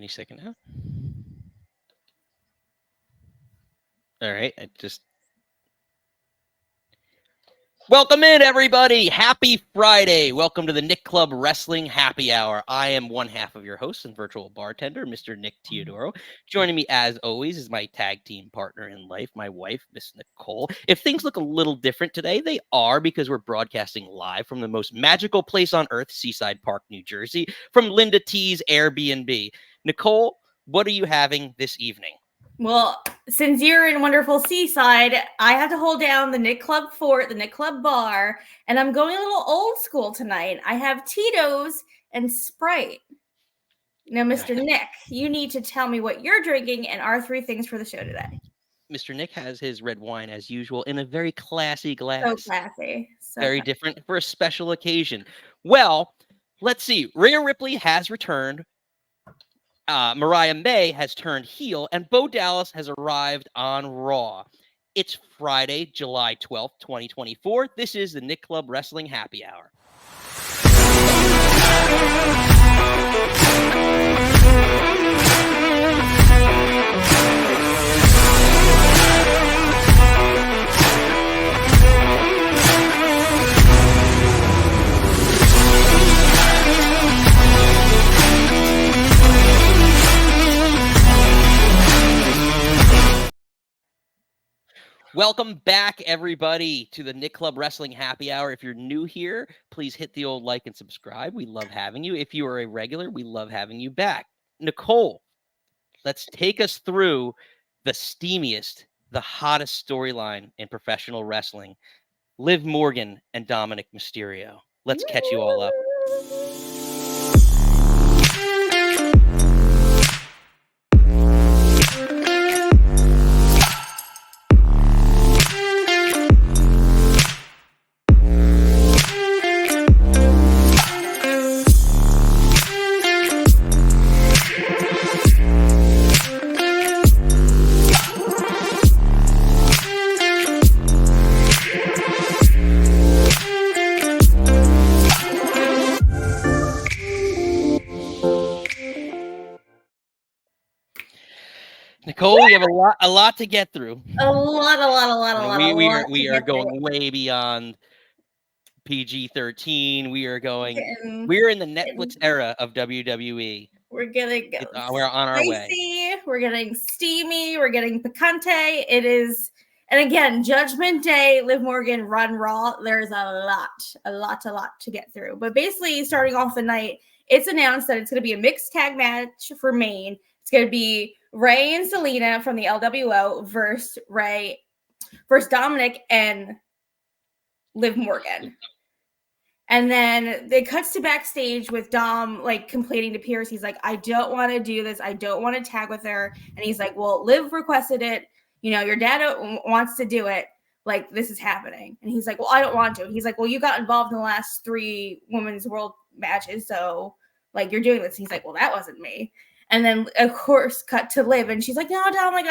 Any second now. All right, Welcome in, everybody. Happy Friday. Welcome to the Nick Club Wrestling Happy Hour. I am one half of your host and virtual bartender, Mr. Nick Teodoro. Joining me, as always, is my tag team partner in life, my wife, Miss Nicole. If things look a little different today, they are because we're broadcasting live from the most magical place on earth, Seaside Park, New Jersey, from Linda T's Airbnb. Nicole, what are you having this evening? Well, since you're in wonderful Seaside, I have to hold down the Nick Club fort, the Nick Club bar, and I'm going a little old school tonight. I have Tito's and Sprite. Now, Mr. Nick, you need to tell me what you're drinking and our three things for the show today. Mr. Nick has his red wine, as usual, in a very classy glass. So classy. Very different for a special occasion. Well, let's see. Rhea Ripley has returned. Mariah May has turned heel, and Bo Dallas has arrived on Raw. It's Friday, July 12th, 2024. This is the Nick Club Wrestling Happy Hour. Welcome back, everybody, to the Nick Club Wrestling Happy Hour. If you're new here, please hit the old like and subscribe. We love having you. If you are a regular, we love having you back. Nicole, let's take us through the steamiest, the hottest storyline in professional wrestling. Liv Morgan and Dominick Mysterio. Let's catch you all up. Nicole, we have a lot to get through. A lot. We are going way beyond PG-13. We're in the Netflix era of WWE. We're getting we're on our way. We're getting steamy. We're getting picante. It is, and again, Judgment Day, Liv Morgan, run Raw. There's a lot to get through. But basically, starting off the night, it's announced that it's going to be a mixed tag match for Maine. It's going to be Ray and Selena from the LWO versus Dominic and Liv Morgan. And then it cuts to backstage with Dom like complaining to Pearce. He's like, I don't want to do this. I don't want to tag with her. And he's like, well, Liv requested it. You know, your dad wants to do it. Like, this is happening. And he's like, well, I don't want to. He's like, well, you got involved in the last 3 women's world matches. So, like, you're doing this. And he's like, well, that wasn't me. And then, of course, cut to Liv. And she's like, no, Dom, like,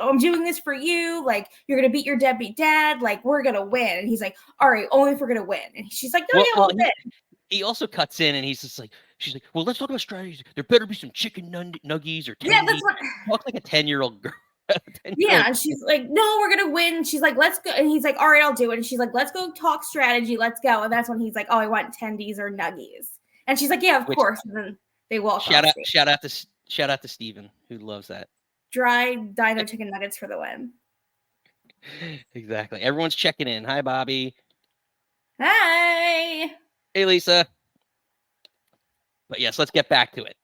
I'm doing this for you. Like, you're going to beat your deadbeat dad. Like, we're going to win. And he's like, all right, only if we're going to win. And she's like, no, we'll win. He also cuts in and he's just like, she's like, well, let's talk about strategies. There better be some chicken nuggies or tendies. Yeah, that's what. Talks like a 10-year-old girl. Yeah, and she's like, no, we're going to win. She's like, let's go. And he's like, all right, I'll do it. And she's like, let's go talk strategy. Let's go. And that's when he's like, oh, I want tendies or nuggies. And she's like, yeah, of course. And then they walk shout out to Steven, who loves that. Dry dino chicken nuggets for the win. Exactly. Everyone's checking in. Hi, Bobby. Hi. Hey, Lisa. But yes, let's get back to it.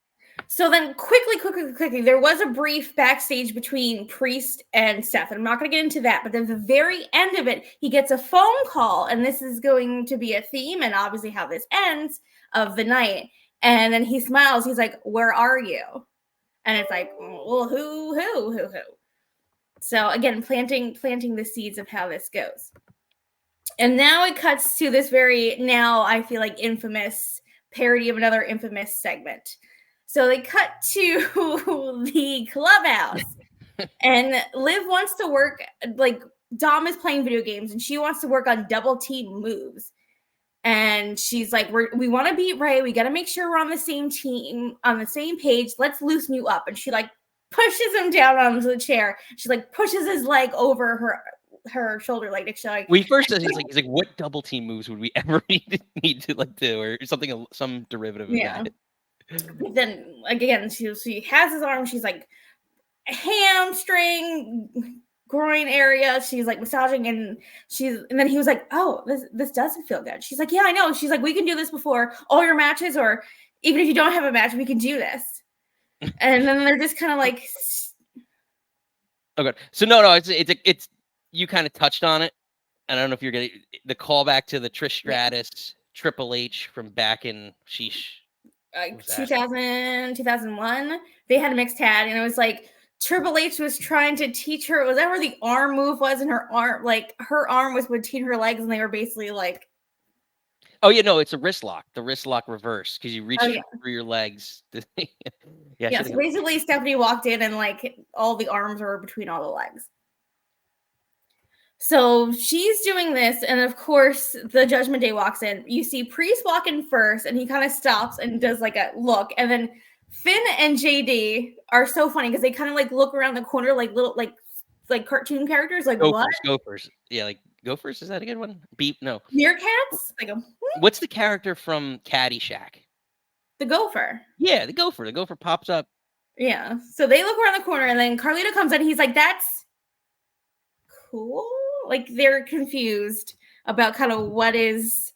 So then quickly, there was a brief backstage between Priest and Seth. And I'm not going to get into that, but then the very end of it, he gets a phone call, and this is going to be a theme and obviously how this ends of the night. And then he smiles. He's like, where are you? And it's like, well, who? So again, planting the seeds of how this goes. And now it cuts to this now I feel like infamous parody of another infamous segment. So they cut to the clubhouse and Liv wants to work, like Dom is playing video games and she wants to work on double team moves. And she's like, we want to beat Ray. We got to make sure we're on the same team, on the same page. Let's loosen you up. And she like pushes him down onto the chair. She like pushes his leg over her shoulder, like she's like. We first said he's like, what double team moves would we ever need to like do, or something, some derivative of that. Then again, she has his arm. She's like hamstring, groin area. She's like massaging, and then he was like, "Oh, this doesn't feel good." She's like, "Yeah, I know." She's like, "We can do this before all your matches, or even if you don't have a match, we can do this." And then they're just kind of like, "Okay." So no, it's you kind of touched on it. I don't know if you're getting the callback to the Trish Stratus Triple H from back in 2001. They had a mixed tag, and it was like Triple H was trying to teach her. Was that where the arm move was? And her arm was between her legs, and they were basically like, "Oh yeah, no, it's a wrist lock. The wrist lock reverse because you reach through your legs." Yeah. So basically, Stephanie walked in, and like all the arms were between all the legs. So she's doing this, and of course, the Judgment Day walks in. You see Priest walk in first, and he kind of stops and does like a look, and then Finn and JD are so funny because they kind of like look around the corner like little like cartoon characters, like Gophers. Yeah, like Gophers. Is that a good one? Beep. No. Meerkats. Like what's the character from Caddyshack? The Gopher. Yeah, the Gopher. The Gopher pops up. Yeah. So they look around the corner, and then Carlito comes in. He's like, "That's cool." Like they're confused about kind of what is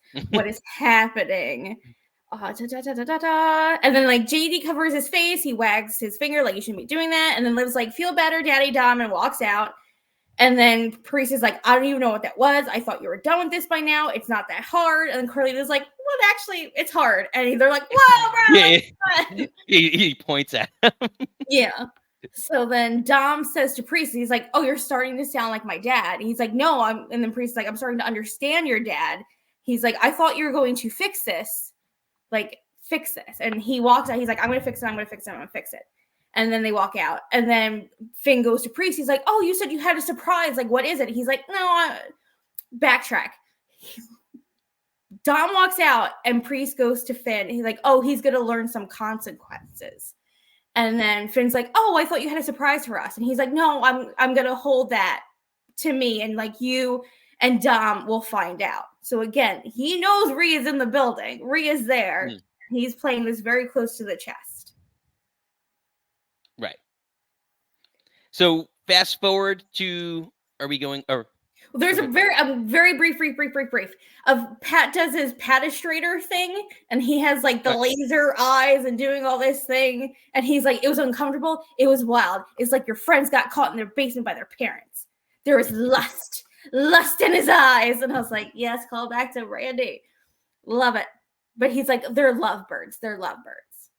happening. And then like JD covers his face. He wags his finger like you shouldn't be doing that. And then Liv's like, "Feel better, Daddy Dom," and walks out. And then Priest is like, "I don't even know what that was. I thought you were done with this by now. It's not that hard." And then Carlito's like, "Well, actually, it's hard." And they're like, "Whoa, bro!" Yeah, he points at him. Yeah. So then Dom says to Priest, he's like, "Oh, you're starting to sound like my dad." And he's like, "No, I'm." And then Priest's like, "I'm starting to understand your dad." He's like, "I thought you were going to fix this. Like, fix this." And he walks out. He's like, "I'm going to fix it. I'm going to fix it. I'm going to fix it." And then they walk out. And then Finn goes to Priest. He's like, "Oh, you said you had a surprise. Like, what is it?" He's like, "No, backtrack." Dom walks out, and Priest goes to Finn. He's like, "Oh, he's going to learn some consequences." And then Finn's like, "Oh, I thought you had a surprise for us." And he's like, "No, I'm going to hold that to me. And like you and Dom will find out." So again, he knows Rhea's in the building. Rhea's there. He's playing this very close to the chest. Right. So fast forward to, are we going, or well, there's a very brief of Pat does his Patistrator thing, and he has like the laser eyes and doing all this thing, and he's like, "It was uncomfortable. It was wild. It's like your friends got caught in their basement by their parents. There was lust in his eyes." And I was like, yes, call back to Randy. Love it. But he's like, "They're lovebirds. They're lovebirds."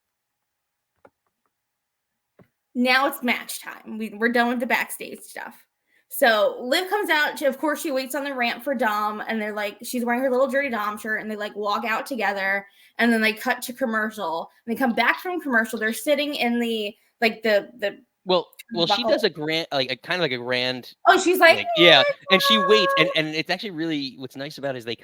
Now it's match time. We're done with the backstage stuff. So Liv comes out. Of course, she waits on the ramp for Dom, and they're like, she's wearing her little Dirty Dom shirt, and they like walk out together, and then they cut to commercial. And they come back from commercial. They're sitting in the like the well, she does a grand, like a kind of like a grand. Oh, she's like yeah, and she waits, and it's actually really what's nice about it is they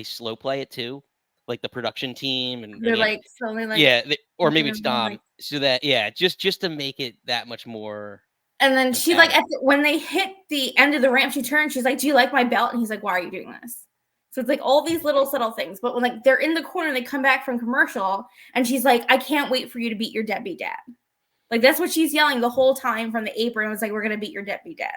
slow play it too, like the production team, and they're like slowly like or maybe it's Dom, like, so that just to make it that much more. And then she like when they hit the end of the ramp, she turns. She's like, "Do you like my belt?" And he's like, "Why are you doing this?" So it's like all these little subtle things. But when like they're in the corner, they come back from commercial, and she's like, "I can't wait for you to beat your deadbeat dad." Like that's what she's yelling the whole time from the apron. It was like, "We're gonna beat your deadbeat dad."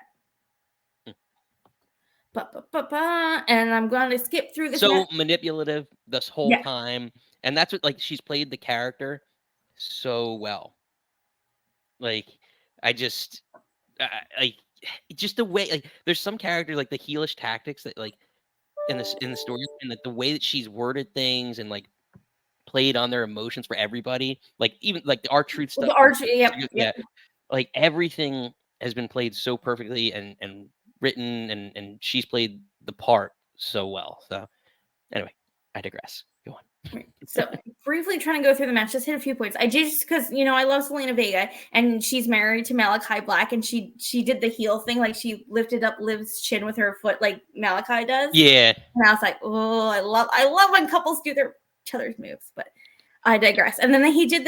And I'm going to skip through this. So manipulative this whole time, and that's what, like, she's played the character so well. Like, I just like just the way, like, there's some characters like the heelish tactics that like in the story, and that the way that she's worded things and like played on their emotions for everybody, like even like the R-Truth stuff. Like everything has been played so perfectly and written, and she's played the part so well. So anyway, I digress. Go on. So briefly trying to go through the match, just hit a few points. I did just because I love Zelina Vega and she's married to Malachi Black, and she did the heel thing, like she lifted up Liv's chin with her foot like Malachi does. Yeah. And I was like, oh, I love when couples do each other's moves, but I digress. And then they did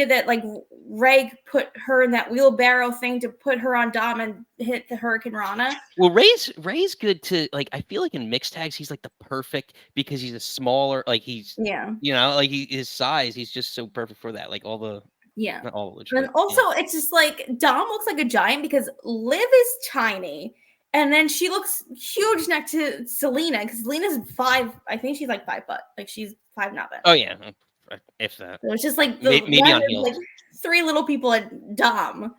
that like Ray put her in that wheelbarrow thing to put her on Dom and hit the Hurricane Rana. Well, Ray's good to, like, I feel like in mixed tags he's like the perfect, because he's a smaller, like he's like his size, he's just so perfect for that. Like not all the and also it's just like Dom looks like a giant because Liv is tiny. And then she looks huge next to Zelina because Selena's 5. I think she's like 5 foot. Like she's 5 not bad. Oh yeah, if that. So it's just like maybe on heels. Like 3 little people at Dom.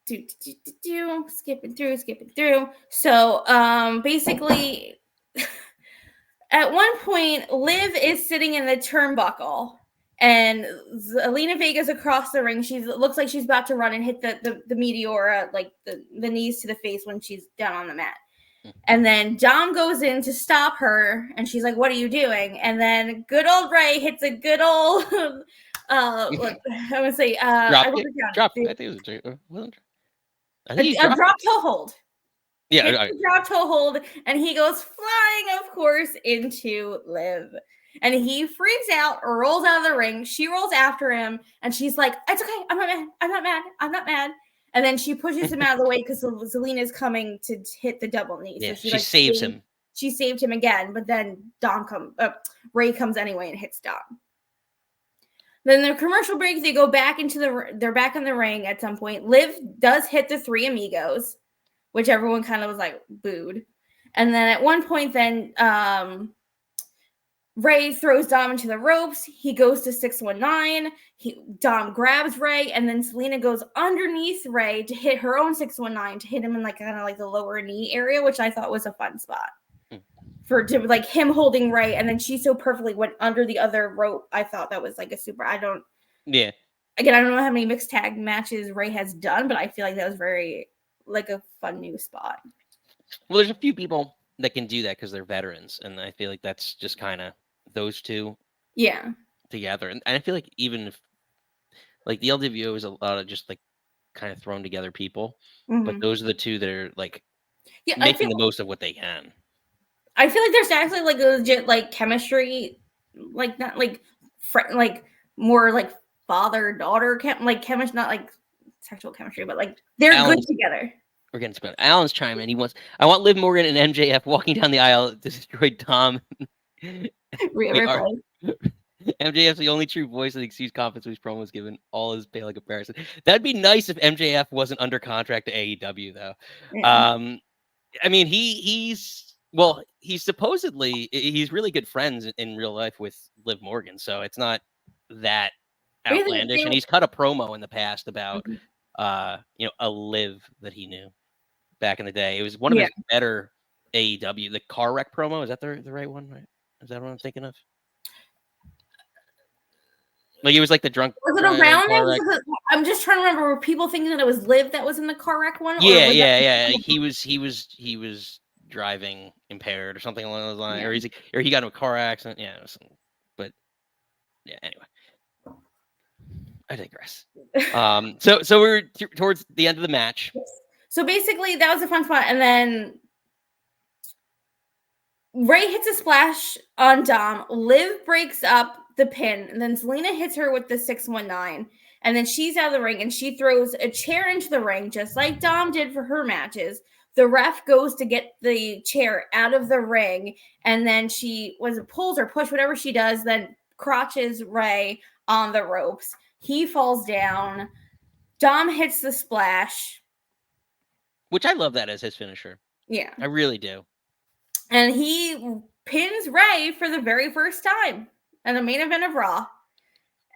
Skipping through. So basically, at one point, Liv is sitting in the turnbuckle. And Zelina Vega's across the ring. Looks like she's about to run and hit the Meteora, like the knees to the face when she's down on the mat. And then Dom goes in to stop her, and she's like, "What are you doing?" And then good old Ray hits a good old I would say drop. I think it was a drop toe hold. Yeah, drop toe hold, and he goes flying, of course, into Liv. And he freaks out, rolls out of the ring. She rolls after him, and she's like, "It's okay. I'm not mad. And then she pushes him out of the way because Zelina's coming to hit the double knee. Yeah, so she saves him. She saved him again, but then Ray comes anyway and hits Dom. Then the commercial break, they go back they're back in the ring at some point. Liv does hit the 3 amigos, which everyone kind of was like booed. And then at one point, then Ray throws Dom into the ropes. He goes to 619. Dom grabs Ray, and then Zelina goes underneath Ray to hit her own 619 to hit him in like kind of like the lower knee area, which I thought was a fun spot to like him holding Ray, and then she so perfectly went under the other rope. I thought that was like a super. Again, I don't know how many mixed tag matches Ray has done, but I feel like that was very like a fun new spot. Well, there's a few people that can do that because they're veterans, and I feel like that's just kind of those two together. And I feel like even if like the LWO is a lot of just like kind of thrown together people, but those are the two that are like making the most of what they can. I feel like there's actually like a legit like chemistry, like not like like more like father-daughter chemistry, not like sexual chemistry, but like they're good together. We're getting spent. Alan's chiming in. I want Liv Morgan and MJF walking down the aisle to destroy Dom. Rhea Ripley. MJF's the only true voice of the Excuse Conference whose promo was given all his pale comparison. That'd be nice if MJF wasn't under contract to AEW though. Yeah. I mean he's supposedly he's really good friends in real life with Liv Morgan, so it's not that outlandish. And he's cut a promo in the past about a Liv that he knew back in the day. It was one of his better AEW, the car wreck promo. Is that the right one? Right? Is that what I'm thinking of? Like it was like the drunk. Was it around it? I'm just trying to remember. Were people thinking that it was Liv that was in the car wreck one? Yeah. He was driving impaired or something along those lines, or he got in a car accident. Yeah, but yeah. Anyway, I digress. So we're towards the end of the match. So basically, that was a fun spot, and then Ray hits a splash on Dom. Liv breaks up the pin, and then Zelina hits her with the 619, and then she's out of the ring, and she throws a chair into the ring, just like Dom did for her matches. The ref goes to get the chair out of the ring, and then she pulls or push, whatever she does, then crotches Ray on the ropes. He falls down. Dom hits the splash. Which I love that as his finisher. Yeah. I really do. And he pins Ray for the very first time in the main event of Raw.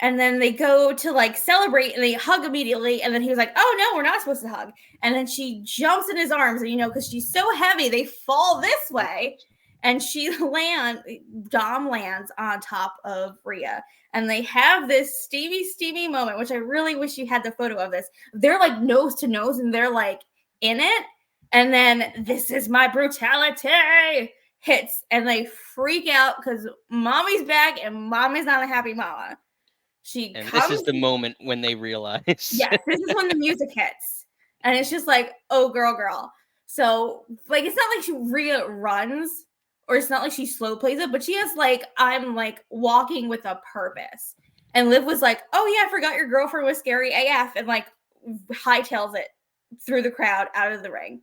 And then they go to like celebrate and they hug immediately. And then he was like, "Oh no, we're not supposed to hug." And then she jumps in his arms, and because she's so heavy, they fall this way. And Dom lands on top of Rhea. And they have this steamy moment, which I really wish you had the photo of this. They're like nose to nose, and they're like in it. And then "This is my brutality." hits and they freak out because mommy's back and mommy's not a happy mama. This is the moment when they realize. Yes, this is when the music hits. And it's just like, oh, girl. So, like, it's not like Rhea runs, or it's not like she slow plays it, but she has, like, I'm, like, walking with a purpose. And Liv was like, oh, yeah, I forgot your girlfriend was scary AF, and, like, hightails it through the crowd out of the ring.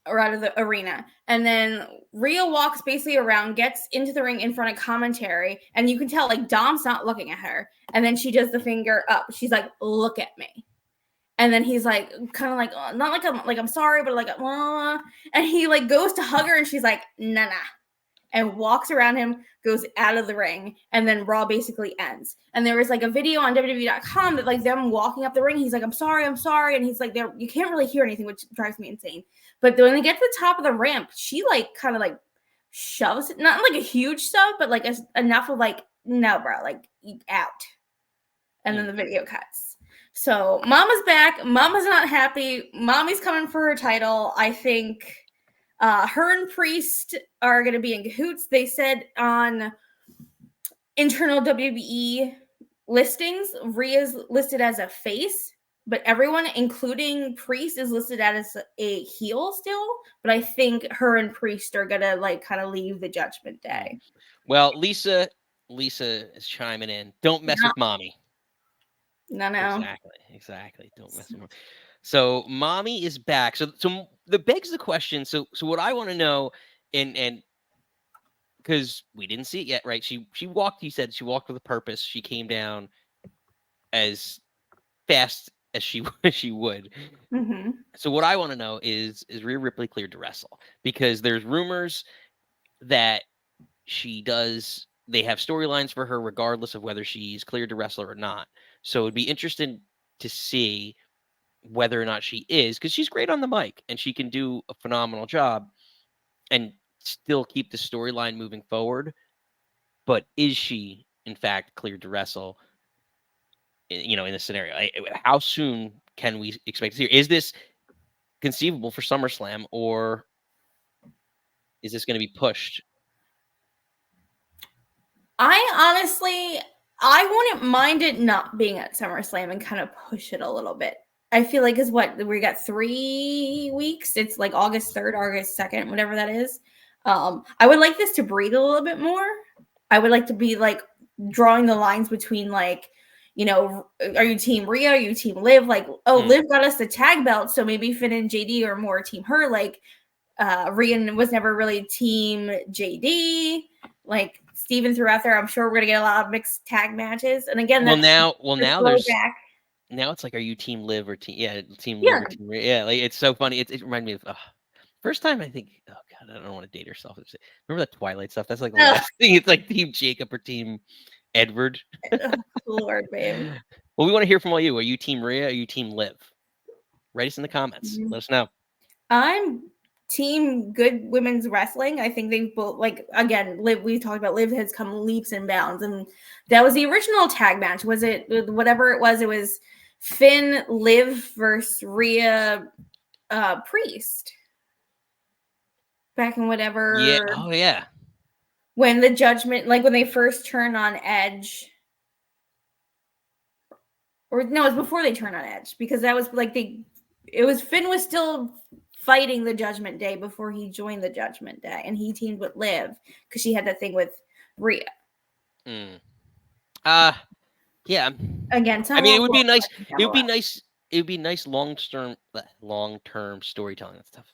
Or out of the arena. And then Rhea walks basically around, gets into the ring in front of commentary, and you can tell, like, Dom's not looking at her. And then she does the finger up. She's like, look at me. And then he's like, kind of like, not like I'm sorry, but like, and he like goes to hug her, and she's like, nah, and walks around him, goes out of the ring, and then Raw basically ends. And there was like a video on WWE.com that like them walking up the ring. He's like, I'm sorry, and he's like, there, you can't really hear anything, which drives me insane. But when they get to the top of the ramp, she like kind of like shoves it, not like a huge shove, but like enough of like, no, bro, like out. And then the video cuts. So Mama's back. Mama's not happy. Mommy's coming for her title. I think her and Priest are going to be in cahoots. They said on internal WWE listings, Rhea's listed as a face, but everyone, including Priest, is listed as a heel still. But I think her and Priest are going to like kind of leave the Judgment Day. Well, Lisa is chiming in. Don't mess with Mommy. No. Exactly. Don't mess with Mommy. So Mommy is back. So the begs the question. So what I want to know, and because we didn't see it yet, right? She walked. You said she walked with a purpose. She came down as fast as she would. Mm-hmm. So what I want to know is Rhea Ripley cleared to wrestle? Because there's rumors that they have storylines for her regardless of whether she's cleared to wrestle or not. So it'd be interesting to see whether or not she is, because she's great on the mic and she can do a phenomenal job and still keep the storyline moving forward. But is she, in fact, cleared to wrestle? In this scenario, how soon can we expect to see her? Is this conceivable for SummerSlam, or is this going to be pushed? I wouldn't mind it not being at SummerSlam and kind of push it a little bit. I feel like we got 3 weeks. It's like August 3rd, August 2nd, whatever that is. I would like this to breathe a little bit more. I would like to be like drawing the lines between like, are you team Rhea? Are you team Liv? Like, Liv got us the tag belt, so maybe Finn and JD are more team her. Like, Rhea was never really team JD. Like, Steven threw out there, I'm sure we're gonna get a lot of mixed tag matches. And again, now it's like, are you team Liv or team Liv or team Rhea? Yeah, like it's so funny. It reminded me of first time I think, oh god, I don't want to date herself. Remember that Twilight stuff? That's like the last thing. It's like team Jacob or team Edward. Lord, babe. Well, we want to hear from all you. Are you team Rhea? Are you team Liv? Write us in the comments. Let us know. I'm team good women's wrestling. I think they both, like, again, Liv, we talked about Liv has come leaps and bounds, and that was the original tag match. Was it whatever it was Finn, Liv versus Rhea, Priest back in whatever. Yeah. Oh yeah. When the Judgment, like when they first turn on Edge, or no, it was before they turn on Edge, because that was like Finn was still fighting the Judgment Day before he joined the Judgment Day, and he teamed with Liv because she had that thing with Rhea. Yeah. Again, I mean, it would be nice. It would be nice. It would be nice long-term storytelling. That's tough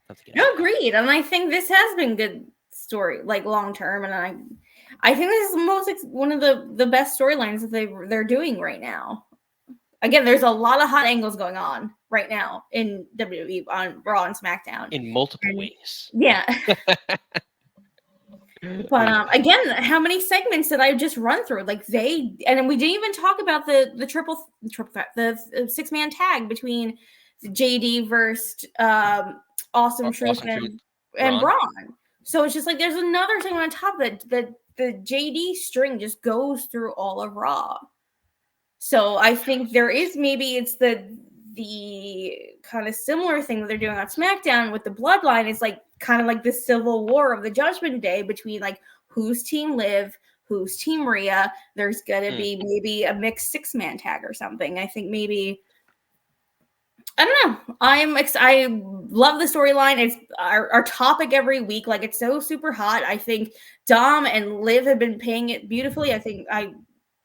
to get. No, agreed. And I think this has been good story, like long-term. And I think this is one of the best storylines that they're doing right now. Again, there's a lot of hot angles going on right now in WWE on Raw and SmackDown in multiple ways. Yeah. But again, how many segments did I just run through? Like and we didn't even talk about the triple threat, the 6-man tag between JD versus Awesome Truth and Braun. So it's just like there's another thing on top that the JD string just goes through all of Raw. So I think there is, maybe it's the kind of similar thing that they're doing on SmackDown with the Bloodline. It's like kind of like the civil war of the Judgment Day between like who's Team Liv, who's Team Rhea. There's gonna be maybe a mixed 6-man tag or something. I think maybe. I don't know. I love the storyline. It's our topic every week. Like, it's so super hot. I think Dom and Liv have been paying it beautifully. I think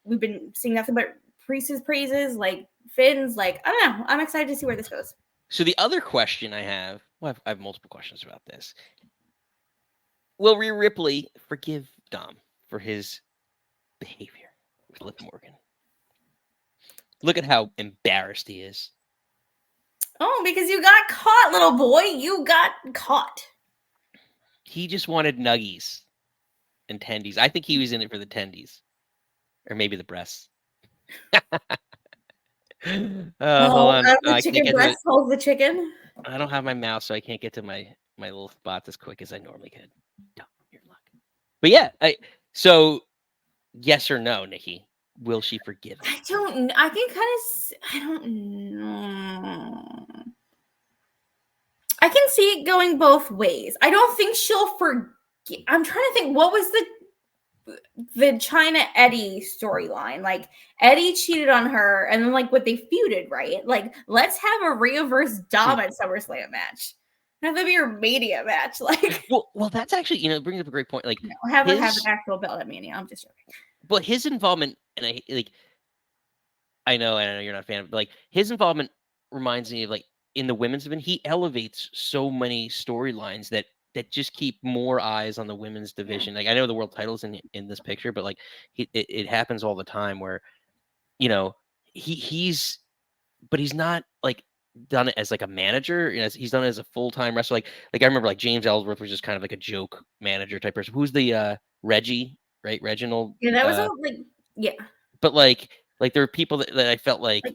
we've been seeing nothing but Priest's praises, like Finn's. Like, I don't know. I'm excited to see where this goes. So the other question I have, I have multiple questions about this. Will Rhea Ripley forgive Dom for his behavior with Liv Morgan? Look at how embarrassed he is. Oh, because you got caught, little boy. You got caught. He just wanted nuggies and tendies. I think he was in it for the tendies. Or maybe the breasts. Hold on. The chicken breast holds the chicken. I don't have my mouse, so I can't get to my little spots as quick as I normally could. You're lucky. But yeah, so yes or no, Nikki? Will she forgive him? I don't. I can kind of. I don't know. I can see it going both ways. I don't think she'll forgive. I'm trying to think. What was the China Eddie storyline? Like, Eddie cheated on her, and then like what they feuded, right? Like, let's have a Rhea versus Dom at SummerSlam match. Have that be your Mania match. Like, well, that's actually, it brings up a great point. Like, have an actual belt at Mania. I'm just joking. But his involvement, and I know you're not a fan of it, but like his involvement reminds me of like in the women's division, he elevates so many storylines that just keep more eyes on the women's division. Like, I know the world title's in this picture, but like it happens all the time where, he's not like done it as like a manager. He's done it as a full-time wrestler. Like I remember like James Ellsworth was just kind of like a joke manager type person. Who's the Reggie? Right, Reginald. Yeah, that was all like, yeah. But like there were people that I felt like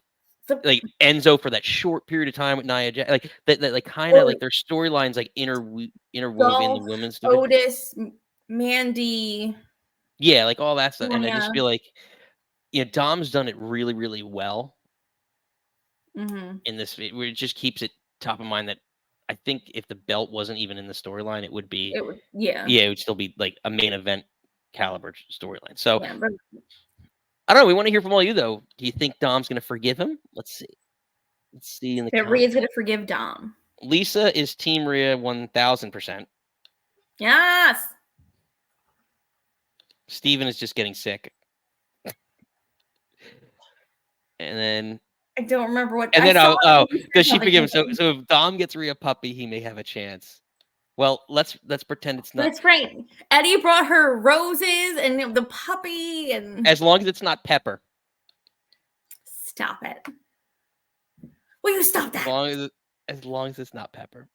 Enzo for that short period of time with Nia Jax, like that like kind of like their storylines like interwove in the women's division. Otis, Mandy. Yeah, like all that stuff, and I just feel like Dom's done it really, really well in this. Where it just keeps it top of mind that I think if the belt wasn't even in the storyline, it would still be like a main event caliber storyline. So I don't know. We want to hear from all you though. Do you think Dom's going to forgive him? Let's see in the comments. Rhea's going to forgive Dom. Lisa is Team Rhea 1000%. Yes. Steven is just getting sick. And then I don't remember what. And then does she forgive him? So if Dom gets Rhea puppy, he may have a chance. Well, let's pretend it's not. That's right. Eddie brought her roses and the puppy, and as long as it's not Pepper. Stop it. Will you stop that? As long as it's not Pepper.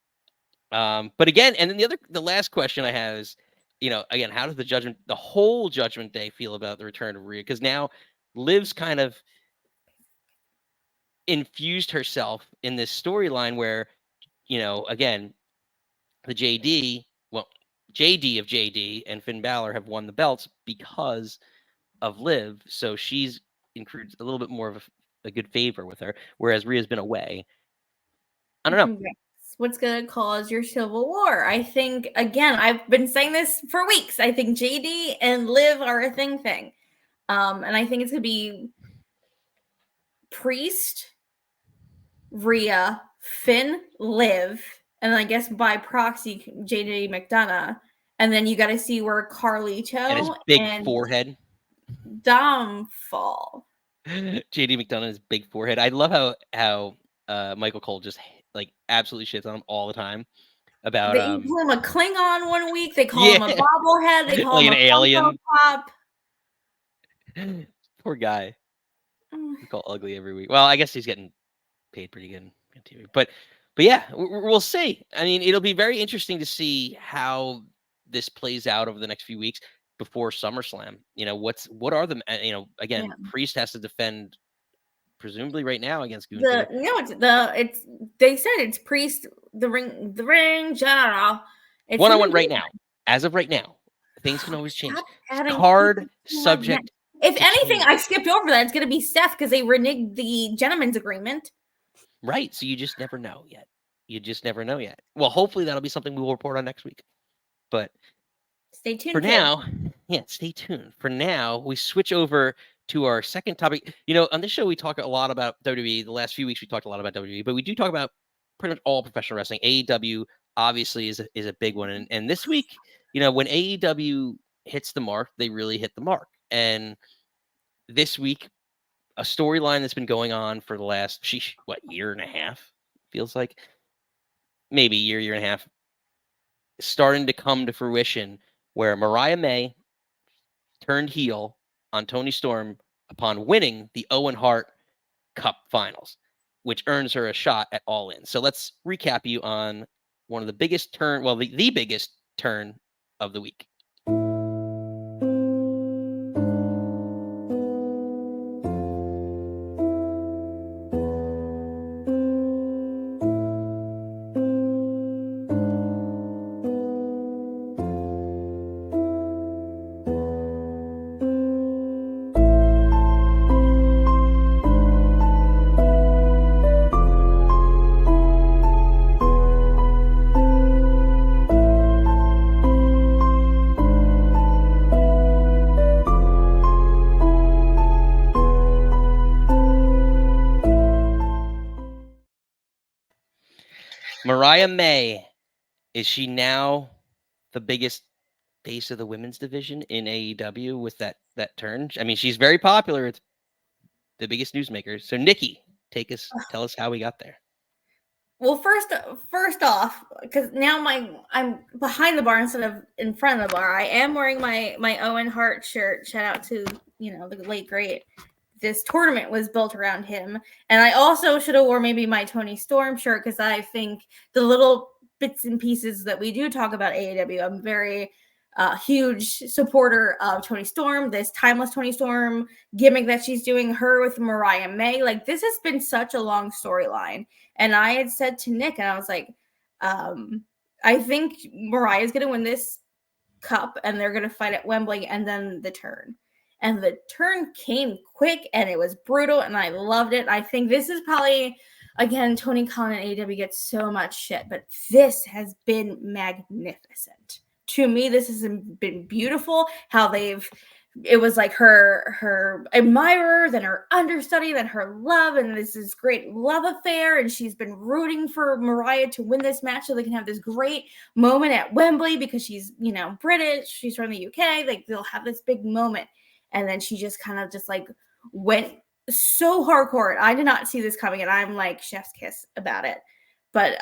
But again, and then the last question I have is, again, how does the whole Judgment Day feel about the return of Rhea? Because now Liv's kind of infused herself in this storyline where, again, the JD of JD and Finn Balor have won the belts because of Liv. So she's incurred a little bit more of a good favor with her, whereas Rhea's been away. I don't know. What's going to cause your civil war? I think, again, I've been saying this for weeks. I think JD and Liv are a thing. And I think it's going to be Priest, Rhea, Finn, Liv, and I guess by proxy, JD McDonough. And then you got to see where Carlito and his big forehead. Dom fall. JD McDonough's big forehead. I love how Michael Cole just like absolutely shits on him all the time about. They call him a Klingon one week. They call him a bobblehead. They call like him an alien. Pop. Poor guy. We call ugly every week. Well, I guess he's getting paid pretty good on TV, but yeah, we'll see. I mean, it'll be very interesting to see how this plays out over the next few weeks before SummerSlam. What are the again, Priest has to defend presumably right now against Gunther. They said it's Priest, the ring general. It's one-on-one right now. As of right now, things can always change. Card subject. If anything, I skipped over that. It's going to be Seth because they reneged the gentleman's agreement. Right, so you just never know yet. you just never know yet. Well, hopefully that'll be something we will report on next week. But stay tuned. For now, stay tuned. For now, we switch over to our second topic. On this show, we talk a lot about WWE. The last few weeks, we talked a lot about WWE, but we do talk about pretty much all professional wrestling. AEW obviously is a big one. And this week, when AEW hits the mark, they really hit the mark. And this week, a storyline that's been going on for the last, year and a half? Feels like maybe year and a half, starting to come to fruition, where Mariah May turned heel on Toni Storm upon winning the Owen Hart Cup Finals, which earns her a shot at All In. So let's recap you on one of the biggest the biggest turn of the week. Mariah May, is she now the biggest face of the women's division in AEW with that turn? I mean, she's very popular. It's the biggest newsmaker. So Nikki, tell us how we got there. Well, first off, because now I'm behind the bar instead of in front of the bar. I am wearing my Owen Hart shirt. Shout out to the late great. This tournament was built around him, and I also should have worn maybe my Toni Storm shirt, because I think the little bits and pieces that we do talk about AEW, I'm very huge supporter of Toni Storm. This timeless Toni Storm gimmick that she's doing, her with Mariah May, like this has been such a long storyline. And I had said to Nick, and I was like, I think Mariah's going to win this cup, and they're going to fight at Wembley, and then the turn. And the turn came quick, and it was brutal, and I loved it. I think this is probably, again, Tony Khan and AEW gets so much shit, but this has been magnificent. To me, this has been beautiful. How it was like her admirer, then her understudy, then her love, and this is great love affair. And she's been rooting for Mariah to win this match so they can have this great moment at Wembley, because she's, British, she's from the UK. Like they'll have this big moment. And then she just kind of just like went so hardcore. I did not see this coming, and I'm like chef's kiss about it. But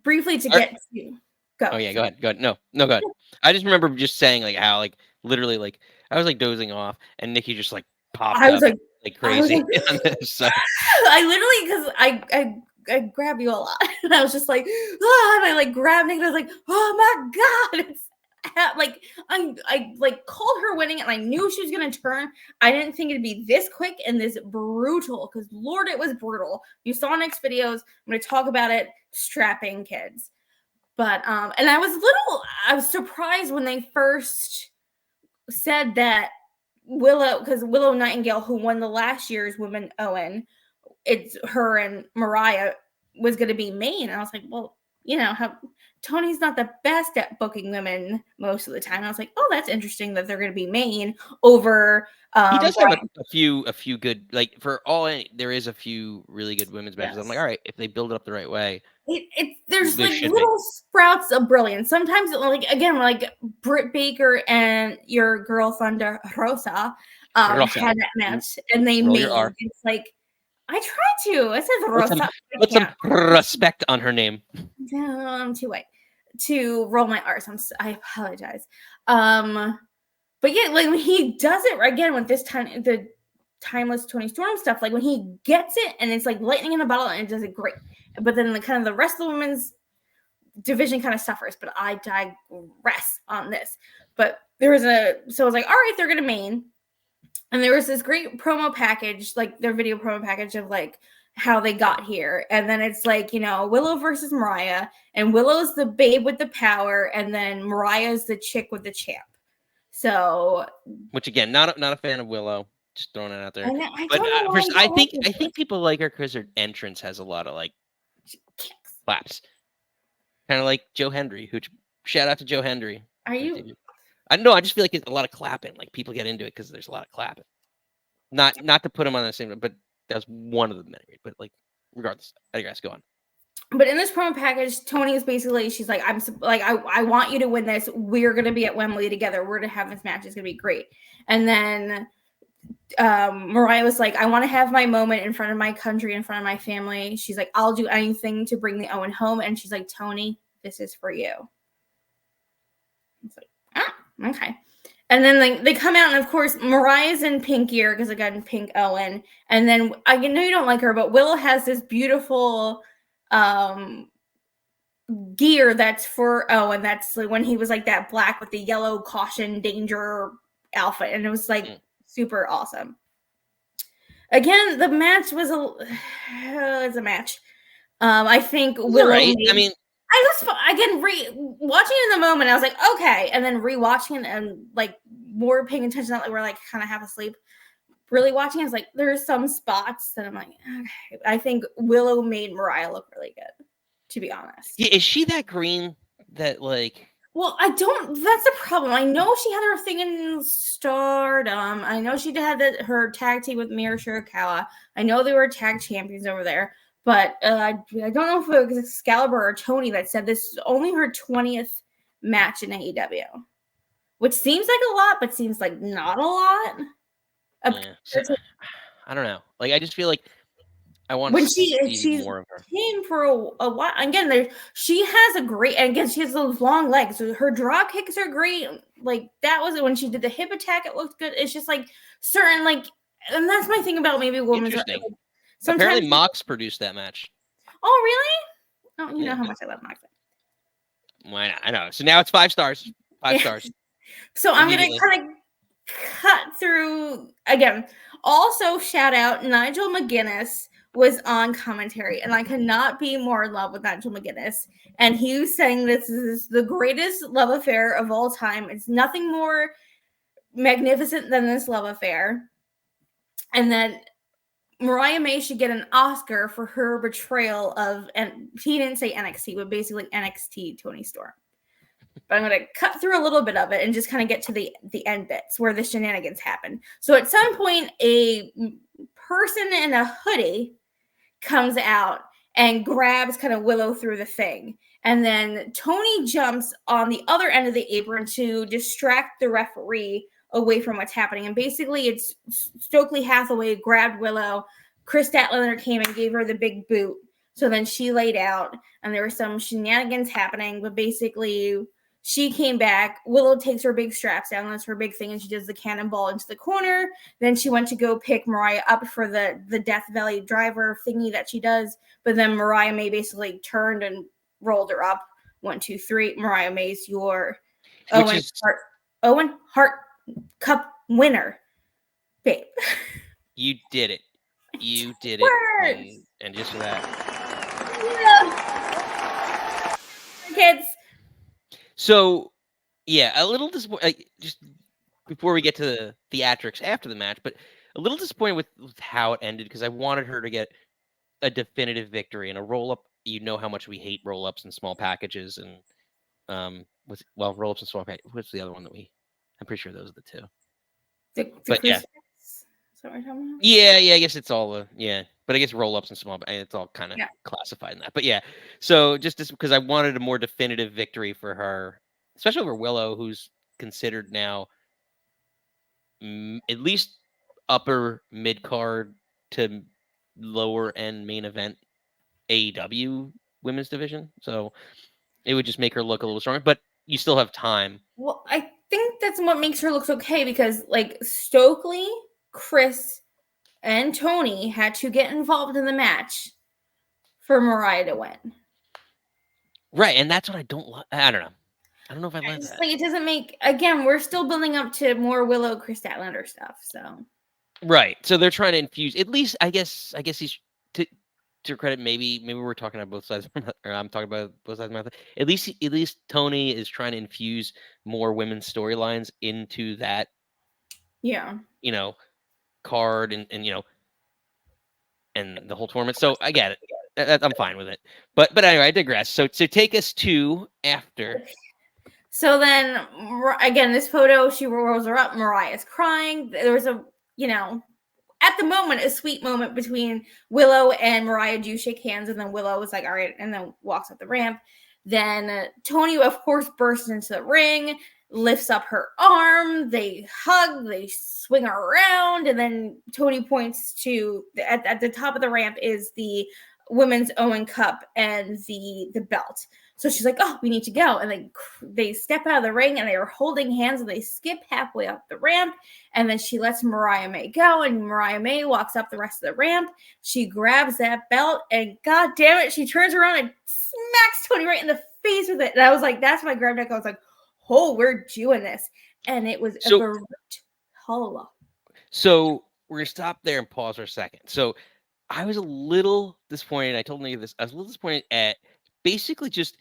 briefly to get to go. Oh yeah, go ahead. No, go ahead. I just remember just saying like how like literally like I was like dozing off, and Nikki just like popped up like crazy. I literally, because I grab you a lot, and I was just like, and I like grabbed Nikki. I was like, oh my god, like I like called her winning, and I knew she was gonna turn. I didn't think it'd be this quick and this brutal, because Lord, it was brutal. You saw Nick's videos. I'm gonna talk about it. Strapping kids. But and I was surprised when they first said that Willow Nightingale, who won the last year's Women Owen, it's her and Mariah was going to be main. And I was like, well, Tony's not the best at booking women most of the time. And I was like, oh, that's interesting that they're going to be main over. He does have a few good, like there is a few really good women's matches. Yes. I'm like, all right, if they build it up the right way. There's like little sprouts of brilliance. Sometimes, like Britt Baker and your girl Thunder Rosa had that match, and they made it's like I tried to. I said Rosa. Put some respect on her name. No, I'm too white to roll my R's. I apologize. But yeah, like when he does it again with this time, the timeless Toni Storm stuff, like when he gets it and it's like lightning in a bottle, and it does it great. But then the rest of the women's division kind of suffers. But I digress on this. But so I was like, all right, they're gonna main. And there was this great promo package, like their video promo package of like how they got here. And then it's like, Willow versus Mariah, and Willow's the babe with the power, and then Mariah's the chick with the champ. So, which again, not a fan of Willow. Just throwing it out there. I think people like her because her entrance has a lot of like kicks. claps. Kind of like Joe Hendry, who shout out to Joe Hendry. Are you? I don't know. I just feel like it's a lot of clapping. Like people get into it because there's a lot of clapping. Not to put them on the same, but that's one of them anyway. But like, regardless, I guess go on. But in this promo package, Toni is basically, she's like, I want you to win this. We're gonna be at Wembley together. We're gonna have this match. It's gonna be great. And then Mariah was like, I want to have my moment in front of my country, in front of my family. She's like, I'll do anything to bring the Owen home. And she's like, Toni, this is for you. It's like, okay. And then they come out, and of course, Mariah's in pink gear because again, pink Owen. And then I know you don't like her, but Willow has this beautiful gear that's for Owen. That's like when he was like that black with the yellow caution danger outfit, and it was like super awesome. Again, the match was it's a match. I think Willow. Right. I mean, I was again watching it in the moment. I was like, okay, and then rewatching it and like more paying attention. That like we're like kind of half asleep. Really watching, I was like, there's some spots that I'm like, okay. I think Willow made Mariah look really good, to be honest. Yeah, is she that green that like? Well, I don't. That's the problem. I know she had her thing in Stardom. I know she had her tag team with Mira Shirakawa. I know they were tag champions over there. But I don't know if it was Excalibur or Toni that said this is only her 20th match in AEW, which seems like a lot, but seems like not a lot. Yeah, so, I don't know. Like, I just feel like I want when to see more of her. Came for a while. Again, she has a great, and again, she has those long legs. So her draw kicks are great. Like, that was it. When she did the hip attack, it looked good. It's just like certain, like, and that's my thing about maybe women's. Apparently, Mox produced that match. Oh, really? Oh, you know how much I love Mox. Why not? I know. So now it's 5 stars. 5 stars. So I'm going to kind of cut through again. Also, shout out Nigel McGuinness was on commentary, and I could not be more in love with Nigel McGuinness. And he was saying this is the greatest love affair of all time. It's nothing more magnificent than this love affair. And then Mariah May should get an Oscar for her betrayal of, and he didn't say NXT, but basically NXT Toni Storm. But I'm going to cut through a little bit of it and just kind of get to the end bits where the shenanigans happen. So at some point, a person in a hoodie comes out and grabs kind of Willow through the thing. And then Toni jumps on the other end of the apron to distract the referee away from what's happening. And basically it's Stokely Hathaway grabbed Willow. Chris Statlander came and gave her the big boot. So then she laid out and there were some shenanigans happening, but basically she came back. Willow takes her big straps down. That's her big thing. And she does the cannonball into the corner. Then she went to go pick Mariah up for the Death Valley driver thingy that she does. But then Mariah May basically turned and rolled her up. 1, 2, 3. Mariah May's your Owen Hart Cup winner, babe. You did it. You did it. And just for that. Yeah. Kids. So, yeah, a little disappointed. Just before we get to the theatrics after the match, but a little disappointed with how it ended because I wanted her to get a definitive victory and a roll up. You know how much we hate roll ups and small packages and roll ups and small packages. What's the other one that I'm pretty sure those are the two. But yeah. Yeah, I guess it's all but I guess roll-ups and small, it's all kind of classified in that. But yeah, so just because I wanted a more definitive victory for her, especially over Willow, who's considered now at least upper mid-card to lower end main event AEW women's division. So it would just make her look a little stronger, but you still have time. Well, I think that's what makes her look okay because like Stokely, Chris, and Toni had to get involved in the match for Mariah to win. Right, and that's what I don't like. I don't know. I don't know if I like that. Like it doesn't make. Again, we're still building up to more Willow, Chris Statlander stuff. So. Right. So they're trying to infuse. At least, I guess he's to credit. Maybe we're talking about both sides, or I'm talking about both sides of my mouth. At least Toni is trying to infuse more women's storylines into that. Yeah. Card and and the whole tournament. So I get it. I'm fine with it. But anyway, I digress. So take us to after. So then, again, this photo, she rolls her up. Mariah's crying. There was a, at the moment, a sweet moment between Willow and Mariah do shake hands, and then Willow was like, all right, and then walks up the ramp. Then Toni, of course, bursts into the ring, lifts up her arm. They hug, they swing around, and then Toni points to, at the top of the ramp is the Women's Owen Cup and the belt. So she's like, oh, we need to go. And they step out of the ring and they are holding hands and they skip halfway up the ramp. And then she lets Mariah May go. And Mariah May walks up the rest of the ramp. She grabs that belt and God damn it, she turns around and smacks Toni right in the face with it. And I was like, that's when I grabbed it. I was like, oh, we're doing this. And it was brutal. So we're going to stop there and pause for a second. So I was a little disappointed. I told Nick this. I was a little disappointed at basically just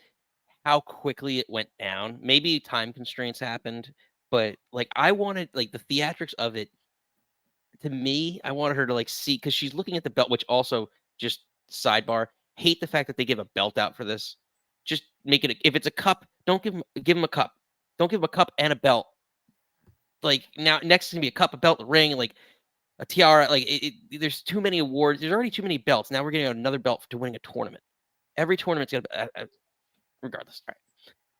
how quickly it went down. Maybe time constraints happened, but like I wanted like the theatrics of it. To me, I wanted her to like see because she's looking at the belt, which also just sidebar. Hate the fact that they give a belt out for this. Just make it if it's a cup, don't give them a cup. Don't give them a cup and a belt. Like now, next is gonna be a cup, a belt, a ring, like a tiara. Like there's too many awards. There's already too many belts. Now we're getting another belt to winning a tournament. Every tournament's gonna. Regardless, right?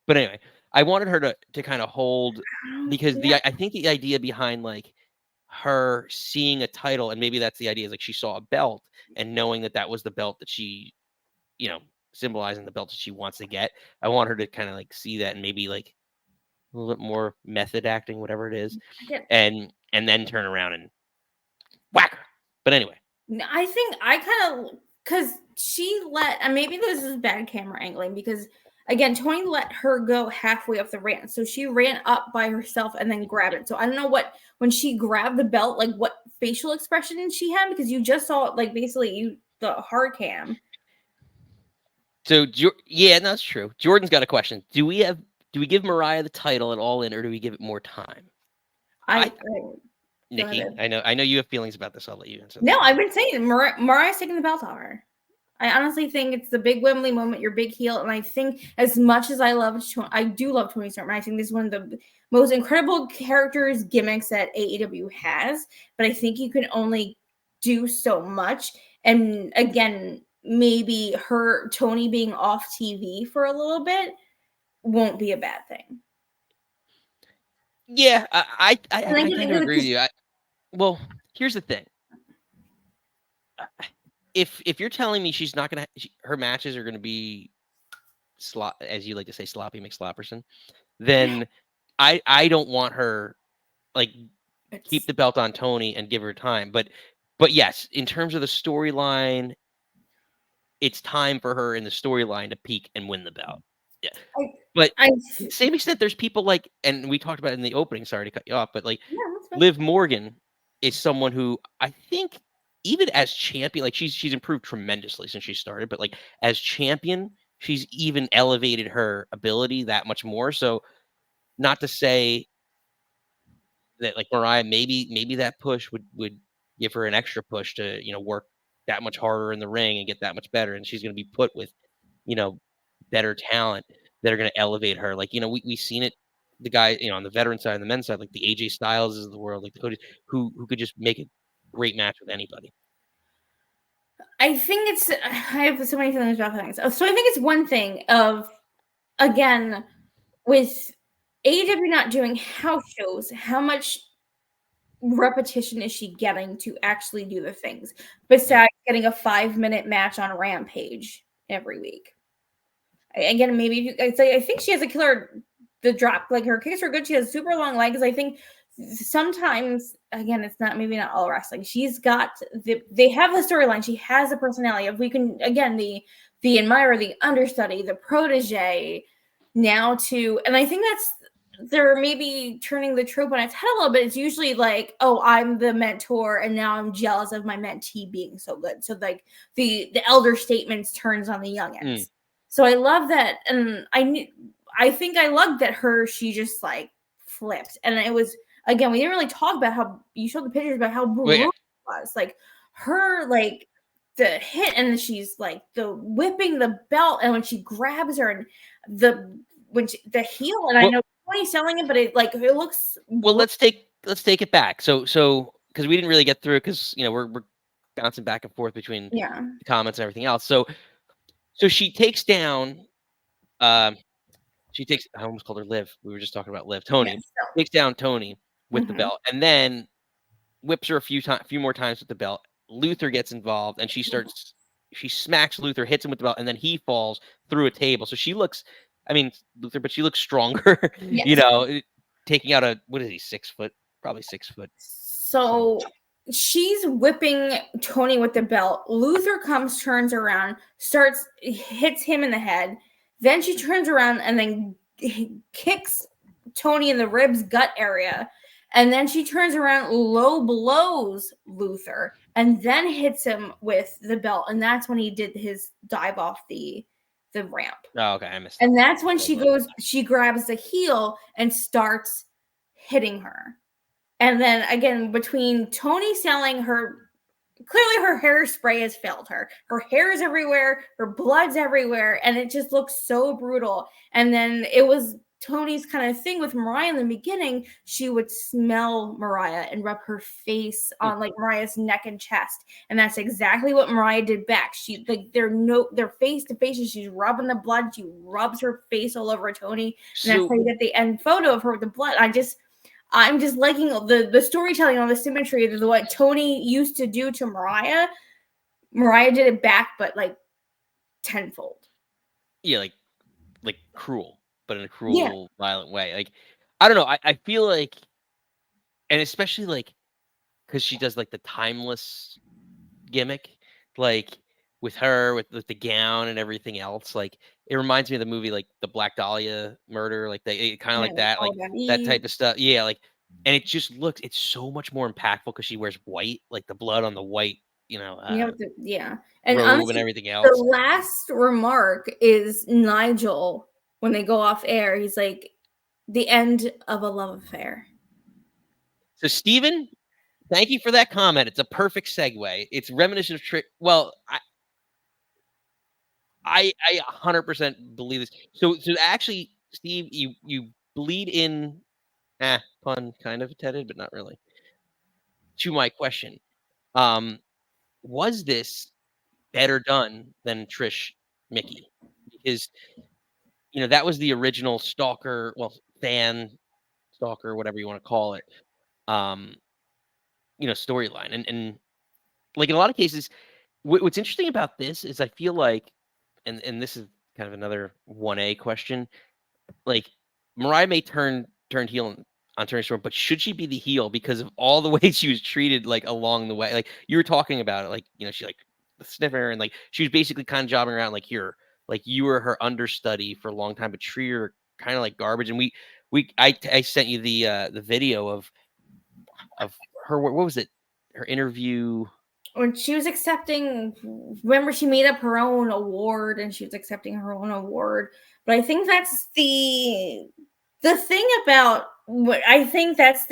But anyway, I wanted her to kind of hold because I think the idea behind like her seeing a title and maybe that's the idea is like she saw a belt and knowing that was the belt that she, symbolizing the belt that she wants to get. I want her to kind of like see that and maybe like a little bit more method acting, whatever it is, and then turn around and whack her. But anyway, I think I kind of because she let and maybe this is bad camera angling because. Again, Toni let her go halfway up the ramp. So she ran up by herself and then grabbed it. So I don't know when she grabbed the belt, like what facial expression she had, because you just saw like basically the hard cam. So, yeah, that's true. Jordan's got a question. Do we give Mariah the title at All In or do we give it more time? Nikki, I know you have feelings about this. I'll let you answer. No, I've been saying Mariah's taking the belt off her. I honestly think it's the big Wembley moment, your big heel. And I think as much as I do love Toni Storm. I think this is one of the most incredible characters, gimmicks that AEW has. But I think you can only do so much. And again, maybe Toni being off TV for a little bit won't be a bad thing. Yeah, I kind of agree with you. Well, here's the thing. If you're telling me she's not gonna, her matches are gonna be as you like to say, sloppy McSlopperson, then I don't want her like keep the belt on Toni and give her time. But yes, in terms of the storyline, it's time for her in the storyline to peak and win the belt. Yeah, but same extent, there's people like, and we talked about it in the opening. Sorry to cut you off, but like Liv Morgan is someone who I think. Even as champion, like she's improved tremendously since she started, but like as champion, she's even elevated her ability that much more. So not to say that like Mariah, maybe that push would give her an extra push to, work that much harder in the ring and get that much better. And she's going to be put with, better talent that are going to elevate her. Like, we've seen it, the guy, on the veteran side and the men's side, like the AJ Styles of the world, like the Cody, who could just make a great match with anybody. I think I have so many feelings about things. So I think it's one thing of, again, with AEW not doing house shows, how much repetition is she getting to actually do the things besides getting a 5-minute match on Rampage every week? Again, maybe I think she has a killer. The drop, like her kicks are good. She has super long legs. I think sometimes, again, it's maybe not all wrestling. She's got they have the storyline. She has a personality. If we can, again, the admirer, the understudy, the protege, now to, and I think they're maybe turning the trope on its head a little bit. It's usually like, oh, I'm the mentor, and now I'm jealous of my mentee being so good. So like the elder statements turns on the youngins. So I love that, and I think I loved that she just like flipped, and it was, again, we didn't really talk about how you showed the pictures about how brutal it was. Like her, like hit, and she's like the whipping the belt, and when she grabs her and the heel, and I know Tony's selling it, but it looks let's take it back. So because we didn't really get through, because we're bouncing back and forth between the comments and everything else. So she takes down I almost called her Liv. We were just talking about Liv. Toni takes down Toni with the belt, and then whips her a few more times with the belt. Luther gets involved, and she smacks Luther, hits him with the belt, and then he falls through a table. So she looks, Luther, but she looks stronger, taking out what is he, 6 foot? Probably 6 foot. So she's whipping Toni with the belt. Luther comes, turns around, hits him in the head. Then she turns around and then kicks Toni in the ribs, gut area. And then she turns around, low blows Luther, and then hits him with the belt. And that's when he did his dive off the ramp. Oh, okay. I missed it. And that's when she grabs the heel and starts hitting her. And then again, between Toni selling her, clearly her hairspray has failed her. Her hair is everywhere, her blood's everywhere, and it just looks so brutal. And then it was Toni's kind of thing with Mariah in the beginning. She would smell Mariah and rub her face on Mariah's neck and chest, and that's exactly what Mariah did back. She they're face to face, and she's rubbing the blood. She rubs her face all over Toni, and that's how you get the end photo of her with the blood. I'm just liking the storytelling on the symmetry of what Toni used to do to Mariah. Mariah did it back, but tenfold. Yeah, like cruel, but in a cruel, violent way. I don't know. I feel like, and especially because she does the timeless gimmick, with her with the gown and everything else. It reminds me of the movie the Black Dahlia murder, kind of like that, that type of stuff. Yeah, and it just looks, it's so much more impactful because she wears white, the blood on the white, and robe honestly, and everything else. The last remark is Nigel when they go off air. He's like, the end of a love affair. So Steven, thank you for that comment. It's a perfect segue. It's reminiscent of Trick. Well, I 100% believe this. So actually, Steve, you bleed in, pun kind of intended, but not really, to my question. Was this better done than Trish Mickey? Because that was the original stalker, fan stalker, whatever you want to call it, storyline. And in a lot of cases, what's interesting about this is I feel like, and this is kind of another 1A question, Mariah May turned heel on Toni Storm, but should she be the heel because of all the ways she was treated along the way? You were talking about it, she the sniffer, and she was basically kind of jobbing around you were her understudy for a long time, but treated her kind of like garbage. And I sent you the video of her, what was it, her interview when she was accepting, remember she made up her own award and she was accepting her own award. But I think that's the thing about what I think that's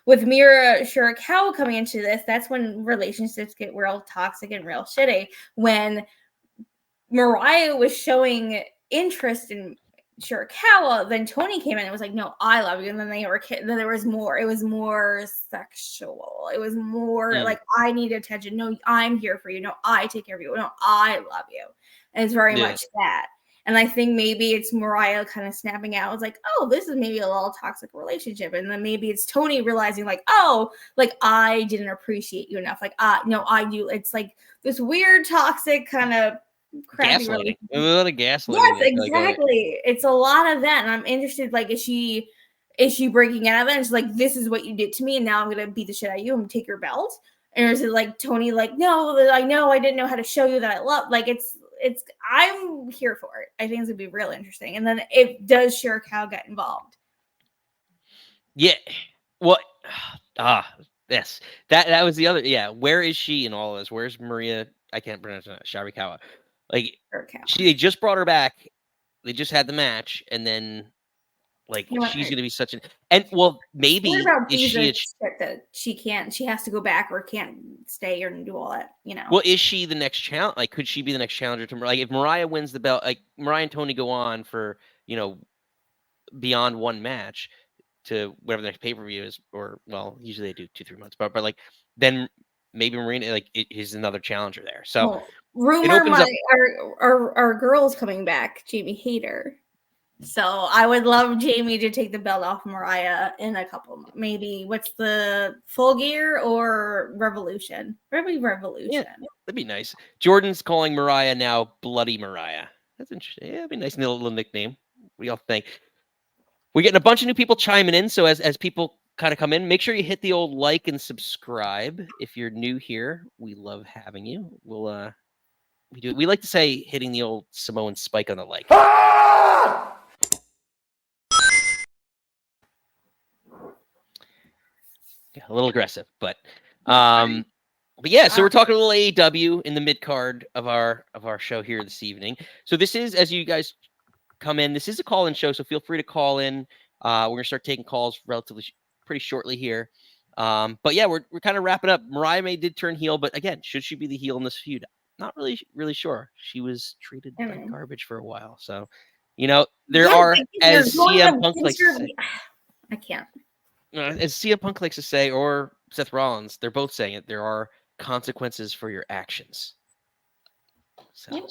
with Mira Shirakawa coming into this, that's when relationships get real toxic and real shitty. When Mariah was showing interest in Shirakawa, then Toni came in and was like, no, I love you. And then then there was more. It was more sexual. It was more I need attention. No, I'm here for you. No, I take care of you. No, I love you. And it's very much that. And I think maybe it's Mariah kind of snapping out. It's like, oh, this is maybe a little toxic relationship. And then maybe it's Toni realizing I didn't appreciate you enough. No, I do. It's this weird toxic kind of gaslighting. A lot of gaslighting. Yes, exactly. It's a lot of that, and I'm interested. Is she breaking out of it? And she's this is what you did to me, and now I'm gonna beat the shit out of you. I'm gonna take your belt. And is it Toni? No, I know I didn't know how to show you that I love. It's. I'm here for it. I think it's gonna be real interesting. And then does Shirakawa get involved? Yeah. Well. Yes. That was the other. Yeah. Where is she in all of this? Where's Maria? I can't pronounce it. Shirakawa. They just brought her back. They just had the match, and then Like You know what? she's gonna be such an maybe What about is visa she shit that she can't? She has to go back or can't stay or do all that. well, is she the next challenge? Like, could she be the next challenger to like if Mariah wins the belt? Like Mariah and Toni go on for beyond one match to whatever the next pay per view is, or well, usually they do 2-3 months, but like then maybe Marina is another challenger there. So it rumor opens up. our girl's coming back, Jamie Hayter. So I would love Jamie to take the belt off Mariah in a couple months. Maybe what's the Full Gear or Revolution? Maybe Revolution. Yeah, that'd be nice. Jordan's calling Mariah now Bloody Mariah. That's interesting. Yeah, that'd be a nice little nickname. What do y'all think? We're getting a bunch of new people chiming in. So as people kind of come in, make sure you hit the old like and subscribe. If you're new here, we love having you. We like to say hitting the old Samoan spike on the like. Yeah, a little aggressive, but yeah, so we're talking a little AEW in the mid card of our show here this evening. So this is, as you guys come in, this is a call-in show, so feel free to call in. We're gonna start taking calls relatively pretty shortly here. But yeah, we're kind of wrapping up. Mariah May did turn heel, but again, should she be the heel in this feud? Not really sure. She was treated like garbage for a while, so there are, as CM Punk likes to say. I can't. As CM Punk likes to say, or Seth Rollins, they're both saying it. There are consequences for your actions. So,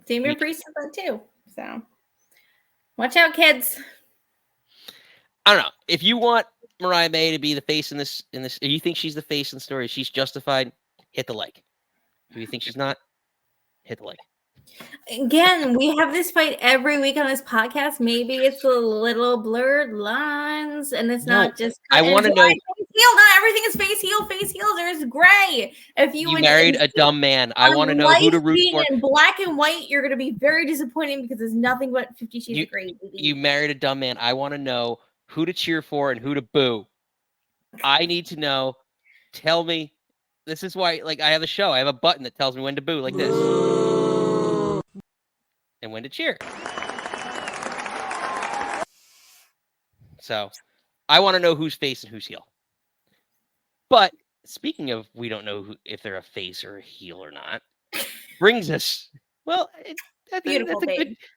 Damian Priest said that too. So, watch out, kids. I don't know if you want Mariah May to be the face in this. If you think she's the face in the story, she's justified. Hit the like. If you think she's not, hit the like. Again, we have this fight every week on this podcast. Maybe it's a little blurred lines, and it's not just. I want to know. Heel, not everything is face heel. There's gray. If you married a dumb man, I want to know who to root for. In black and white, you're going to be very disappointing because it's nothing but 50 Shades of Grey. You married a dumb man. I want to know who to cheer for and who to boo. I need to know. Tell me. This is why, I have a show. I have a button that tells me when to boo, like this. And when to cheer. So, I want to know who's face and who's heel. But speaking of, we don't know if they're a face or a heel or not. Brings us, well, beautiful.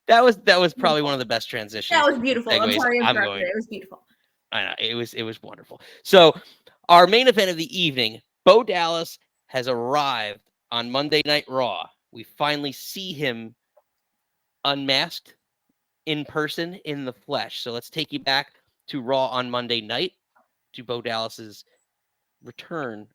That was probably one of the best transitions. That was beautiful. I'm sorry, it was beautiful. I know it was wonderful. So, our main event of the evening, Bo Dallas has arrived on Monday Night Raw. We finally see him unmasked in person in the flesh. So let's take you back to Raw on Monday night, to Bo Dallas's return.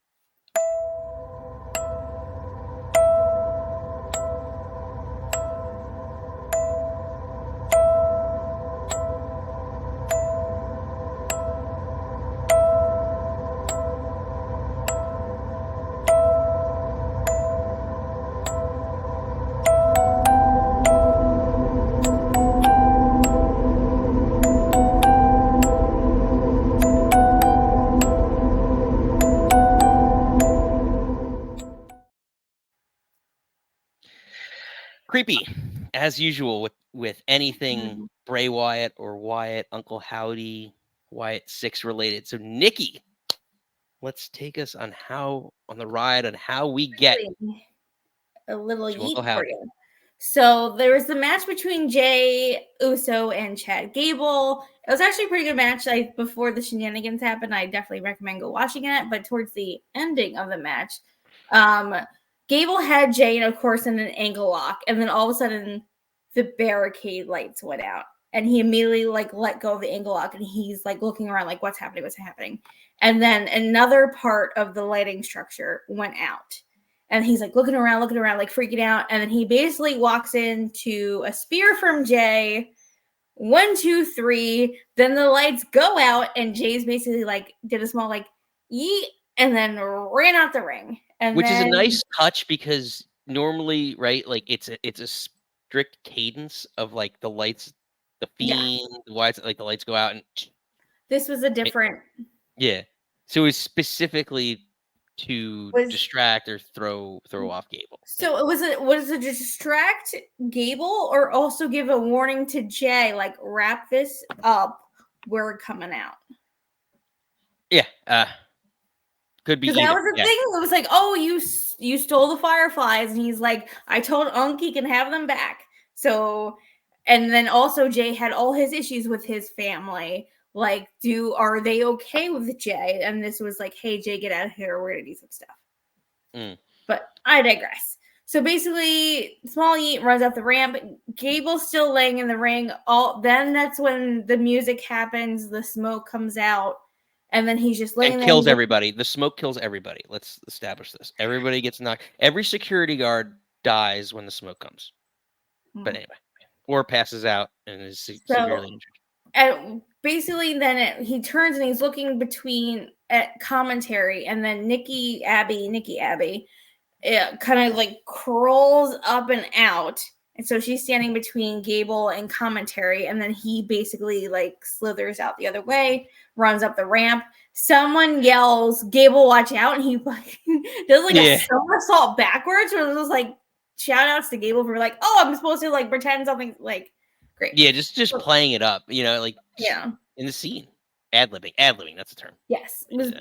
Creepy, as usual, with anything Bray Wyatt or Wyatt, Uncle Howdy, Wyatt 6 related. So, Nikki, let's take us on the ride on how we get a little yeet for you. So there was the match between Jay Uso and Chad Gable. It was actually a pretty good match. Before the shenanigans happened, I definitely recommend go watching it. But towards the ending of the match, Gable had Jay, and of course, in an angle lock, and then all of a sudden, the barricade lights went out, and he immediately let go of the angle lock, and he's looking around, what's happening, and then another part of the lighting structure went out, and he's looking around, freaking out, and then he basically walks into a spear from Jay. 1, 2, 3. Then the lights go out, and Jay's basically did a small yeet, and then ran out the ring. Which is a nice touch because normally, right, it's a strict cadence of the lights, the Fiend, the Whites, the lights go out, and this was a different. Yeah, so it was specifically to distract or throw off Gable. So was it distract Gable or also give a warning to Jay, like wrap this up, we're coming out? Yeah, could be either. That was the thing. It was like, oh, you stole the Fireflies, and he's like, I told Unc he can have them back. So, and then also Jay had all his issues with his family. Like, are they okay with Jay? And this was like, hey, Jay, get out of here. We're gonna do some stuff. But I digress. So basically, Small Yeet runs up the ramp. Gable's still laying in the ring. Then that's when the music happens. The smoke comes out. And then he's just laying and there. Kills everybody. The smoke kills everybody. Let's establish this. Everybody gets knocked. Every security guard dies when the smoke comes. But anyway, or passes out and is severely injured. And basically, then he turns and he's looking at commentary, and then Nikki Abbey, kind of like crawls up and out. And so she's standing between Gable and commentary, and then he basically like slithers out the other way, runs up the ramp. Someone yells, "Gable, watch out!" And he does like a somersault backwards. Or it was like shout outs to Gable for like, "Oh, I'm supposed to like pretend something like great." Yeah, just playing it up, like in the scene, ad-libbing. That's a term. Yes, it was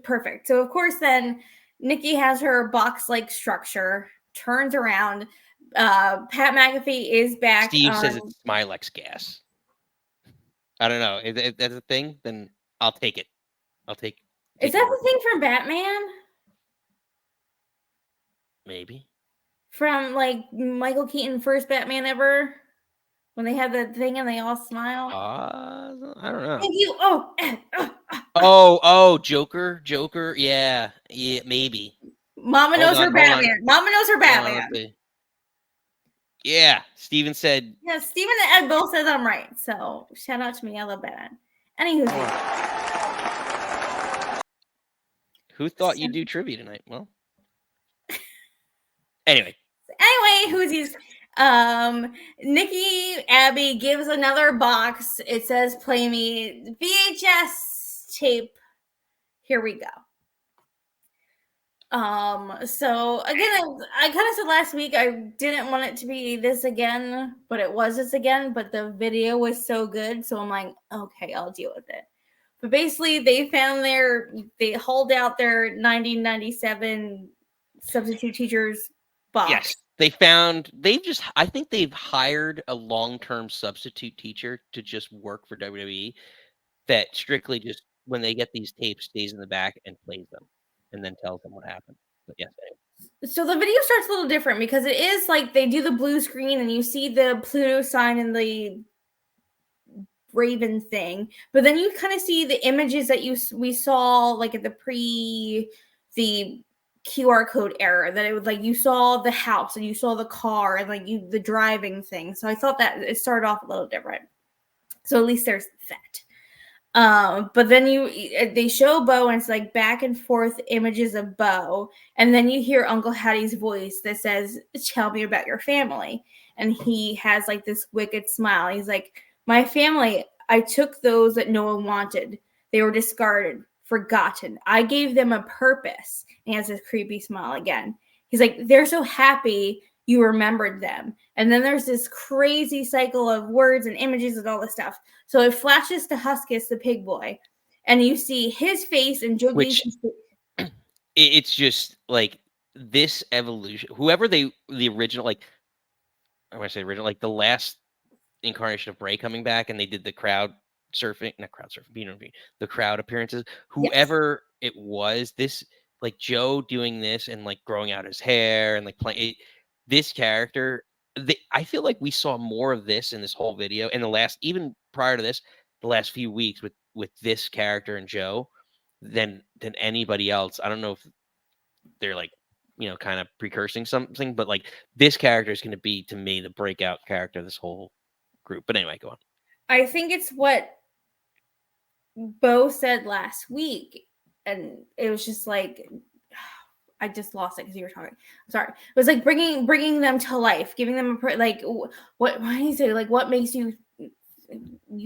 perfect. So of course, then Nikki has her box-like structure, turns around. Pat McAfee is back. Steve says it's Smilex gas. I don't know. If that's a thing, then I'll take it. Is that the thing from Batman? Maybe. From like Michael Keaton first Batman ever? When they had the thing and they all smile? I don't know. Thank you. Oh, Joker. Yeah, maybe. Mama knows her Batman. Yeah, Steven said. Yeah, Steven and Ed both says I'm right. So shout out to me. I love Batman. Anywho. Who thought you'd do trivia tonight? Well. Anyway, who's Nikki Abbey gives another box. It says play me VHS tape. Here we go. So again, I kind of said last week I didn't want it to be this again, but it was this again. But the video was so good, so I'm like, okay, I'll deal with it. But basically, they hauled out their 1997 substitute teachers box. Yes, I think they've hired a long-term substitute teacher to just work for WWE that strictly just when they get these tapes stays in the back and plays them and then tells them what happened. But yes, anyway. So the video starts a little different because it is like they do the blue screen and you see the Pluto sign and the Raven thing, but then you kind of see the images that we saw like at the QR code error, that it was like you saw the house and you saw the car and like the driving thing. So I thought that it started off a little different. So at least there's that. But then they show Bo and it's like back and forth images of Bo, and then you hear Uncle Hattie's voice that says, "Tell me about your family." And he has like this wicked smile. He's like, "My family, I took those that no one wanted. They were discarded, forgotten. I gave them a purpose." And he has this creepy smile again. He's like, "They're so happy you remembered them." And then there's this crazy cycle of words and images and all this stuff. So it flashes to Huskus, the pig boy, and you see his face and Joe Gacy's face. It's just like this evolution. Whoever the original, like I want to say original, like the last incarnation of Bray coming back, and they did the crowd surfing, the crowd appearances. Whoever it was, this like Joe doing this and like growing out his hair and like playing this character. I feel like we saw more of this in this whole video, and even prior to this, the last few weeks with this character and Joe than anybody else. I don't know if they're like, kind of precursing something, but like this character is going to be, to me, the breakout character of this whole group. But anyway, go on. I think it's what Bo said last week, and it was just like, I just lost it because you were talking. I'm sorry. It was like bringing them to life, giving them like what do you say? Like what makes you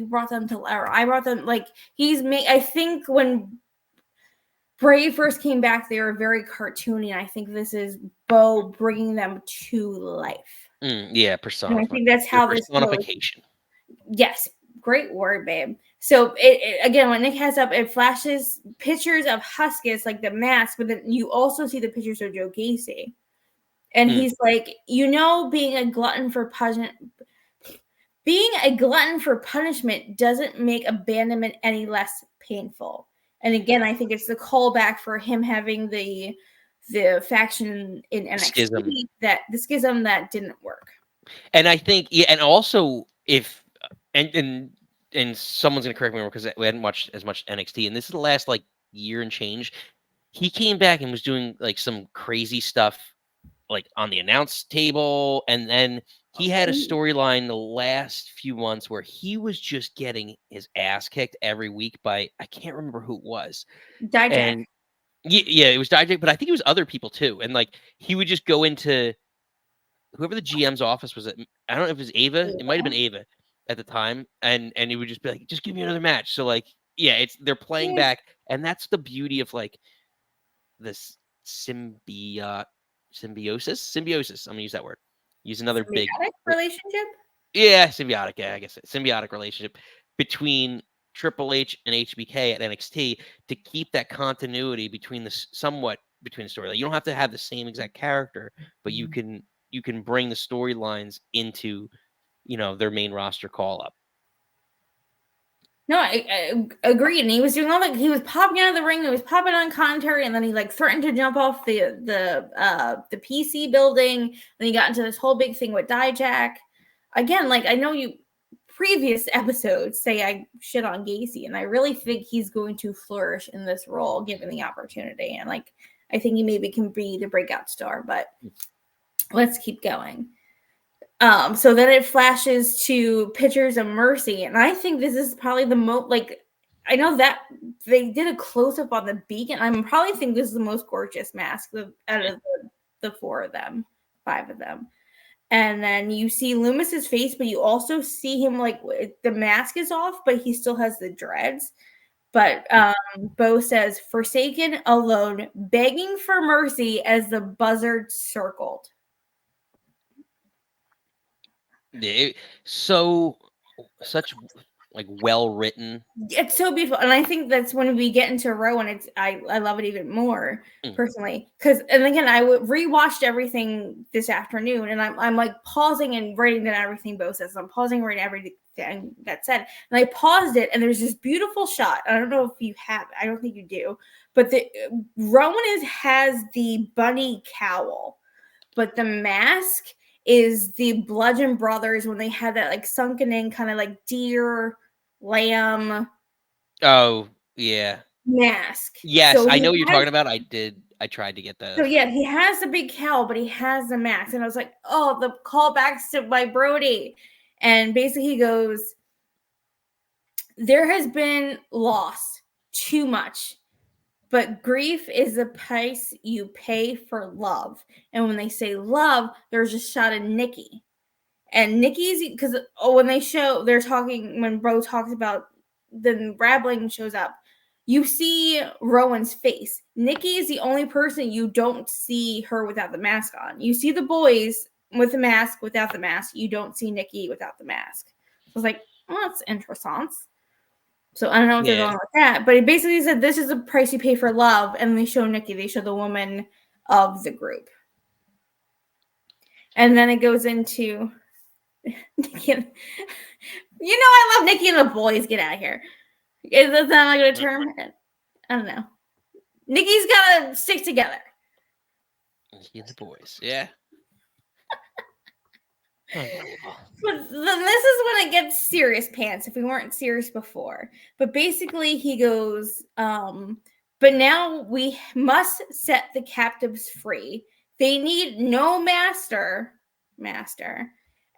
brought them to, or I brought them, like I think when Bray first came back, they were very cartoony. And I think this is Bo bringing them to life. Yeah, personification. And I think that's how this personification. Yes, great word, babe. So it again, when Nick has up, it flashes pictures of Huskus, like the mask, but then you also see the pictures of Joe Gacy. And he's like, being a glutton for punishment doesn't make abandonment any less painful. And again, I think it's the callback for him having the faction in NXT, the schism that didn't work. And I think, and also if and someone's gonna correct me because we hadn't watched as much NXT, and this is the last like year and change. He came back and was doing like some crazy stuff, like on the announce table, and then he had a storyline the last few months where he was just getting his ass kicked every week by, I can't remember who it was. Dijak. Yeah, it was Dijak, but I think it was other people too. And like he would just go into whoever the GM's office was at. I don't know if it was Ava. It might have been Ava at the time, and he would just be like, "Just give me another match." So like, yeah, they're playing back, and that's the beauty of like this symbiosis. I'm gonna use that word. Use another big relationship. Yeah, symbiotic. Yeah, I guess symbiotic relationship between Triple H and HBK at NXT to keep that continuity between the story. Like, you don't have to have the same exact character, but you can bring the storylines into their main roster call up. No, I agree. And he was doing all that. He was popping out of the ring. He was popping on commentary, and then he like threatened to jump off the PC building. Then he got into this whole big thing with Dijak. Again, like, I know you previous episodes say I shit on Gacy, and I really think he's going to flourish in this role given the opportunity. And like, I think he maybe can be the breakout star. But let's keep going. So then it flashes to pictures of Mercy, and I think this is probably the most, like, I know that they did a close-up on the beacon. I probably think this is the most gorgeous mask out of the 5 of them. And then you see Loomis's face, but you also see him, like, the mask is off, but he still has the dreads. But Bo says, "Forsaken, alone, begging for mercy," as the buzzard circled. Such like well written. It's so beautiful, and I think that's when we get into Raw, and I love it even more personally. Because, and again, I rewatched everything this afternoon, and I'm like pausing and writing down everything Bo says. I'm pausing and writing everything that said, and I paused it, and there's this beautiful shot. I don't know if you have it. I don't think you do, but Rowan has the bunny cowl, but the mask is the Bludgeon Brothers when they had that like sunken in kind of like deer, lamb. Oh, yeah. Mask. Yes, so I know what you're talking about. I tried to get that. So yeah, he has the big cowl, but he has the mask. And I was like, oh, the callbacks to my Brody. And basically he goes, "There has been loss, too much. But grief is the price you pay for love." And when they say love, there's a shot of Nikki. And Nikki's, because when they're talking, when Bro talks about the Rabbling shows up, you see Rowan's face. Nikki is the only person you don't see her without the mask on. You see the boys with the mask, without the mask. You don't see Nikki without the mask. I was like, well, that's interesting. So I don't know what they're going with that, but he basically said this is the price you pay for love, and they show Nikki. They show the woman of the group, and then it goes into Nikki. I love Nikki and the boys. Get out of here. Is that not a good term? I don't know. Nikki's gotta stick together. Nikki and the boys, yeah. But then this is when it gets serious pants, if we weren't serious before. But basically he goes, but now we must set the captives free. They need no master.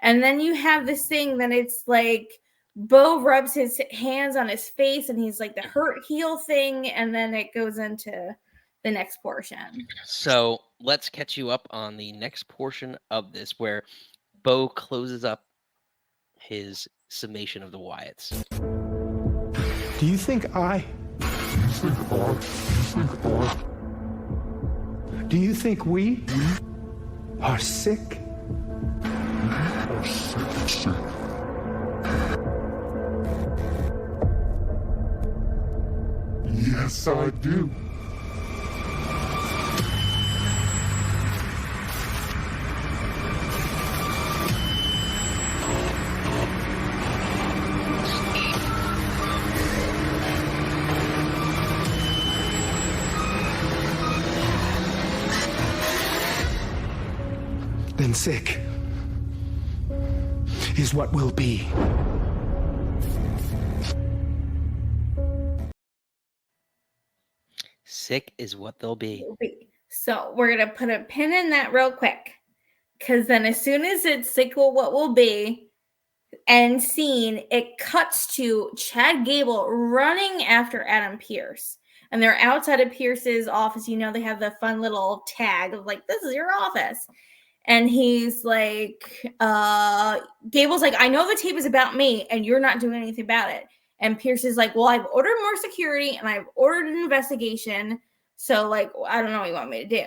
And then you have this thing that it's like Bo rubs his hands on his face and he's like the hurt heel thing, and then it goes into the next portion. So let's catch you up on the next portion of this where Bo closes up his summation of the Wyatts. Do you think I Do you think we are sick? Yes, I do. Then sick is what will be. Sick is what they'll be. So we're going to put a pin in that real quick. Because then as soon as it's sick will what will be and scene, it cuts to Chad Gable running after Adam Pearce. And they're outside of Pearce's office. You know, they have the fun little tag of like, this is your office. And he's like, Gable's like, I know the tape is about me and you're not doing anything about it. And Pearce is like, well, I've ordered more security and I've ordered an investigation. So, like, I don't know what you want me to do.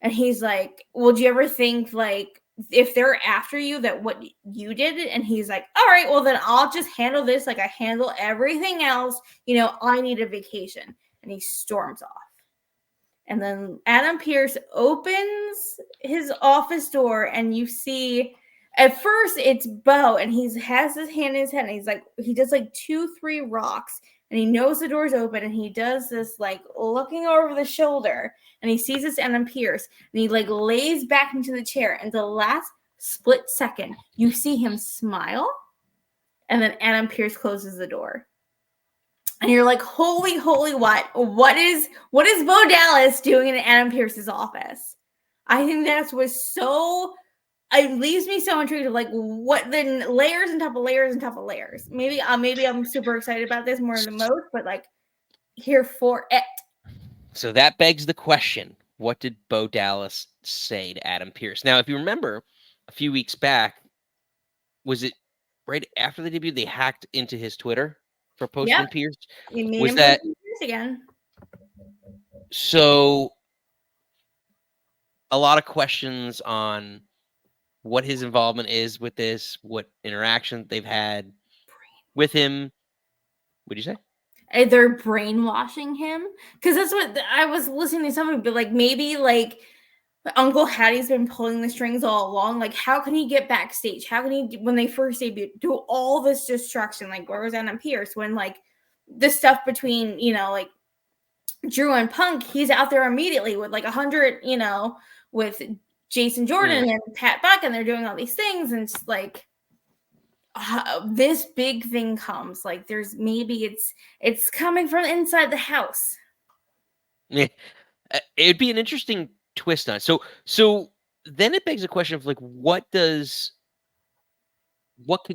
And he's like, well, do you ever think, like, if they're after you, that what you did? And he's like, all right, well, then I'll just handle this like I handle everything else. You know, I need a vacation. And he storms off. And then Adam Pearce opens his office door and you see, at first it's Bo and he has his hand in his head and he's like, he does like 2-3 rocks and he knows the door's open and he does this like looking over the shoulder and he sees this Adam Pearce and he like lays back into the chair and the last split second you see him smile and then Adam Pearce closes the door. And you're like, holy, what? What is Bo Dallas doing in Adam Pearce's office? I think that was so, it leaves me so intrigued of like what the layers on top of layers on top of layers. Maybe I'm super excited about this more than most, but like here for it. So that begs the question, what did Bo Dallas say to Adam Pearce? Now, if you remember a few weeks back, was it right after the debut, they hacked into his Twitter for posting Pearce? Was that Pearce again? So a lot of questions on what his involvement is with this, what interaction they've had with him. What did you say? They're brainwashing him? Because that's what I was listening to something, but like maybe like Uncle Hattie's been pulling the strings all along. Like, how can he get backstage? How can he, when they first debuted, do all this destruction? Like, where was Adam Pearce when like the stuff between, you know, like Drew and Punk, he's out there immediately with like 100, you know, with Jason Jordan and Pat Buck, and they're doing all these things, and it's like this big thing comes. Like, there's maybe it's coming from inside the house. Yeah, it'd be an interesting twist on it. So then it begs the question of like, what can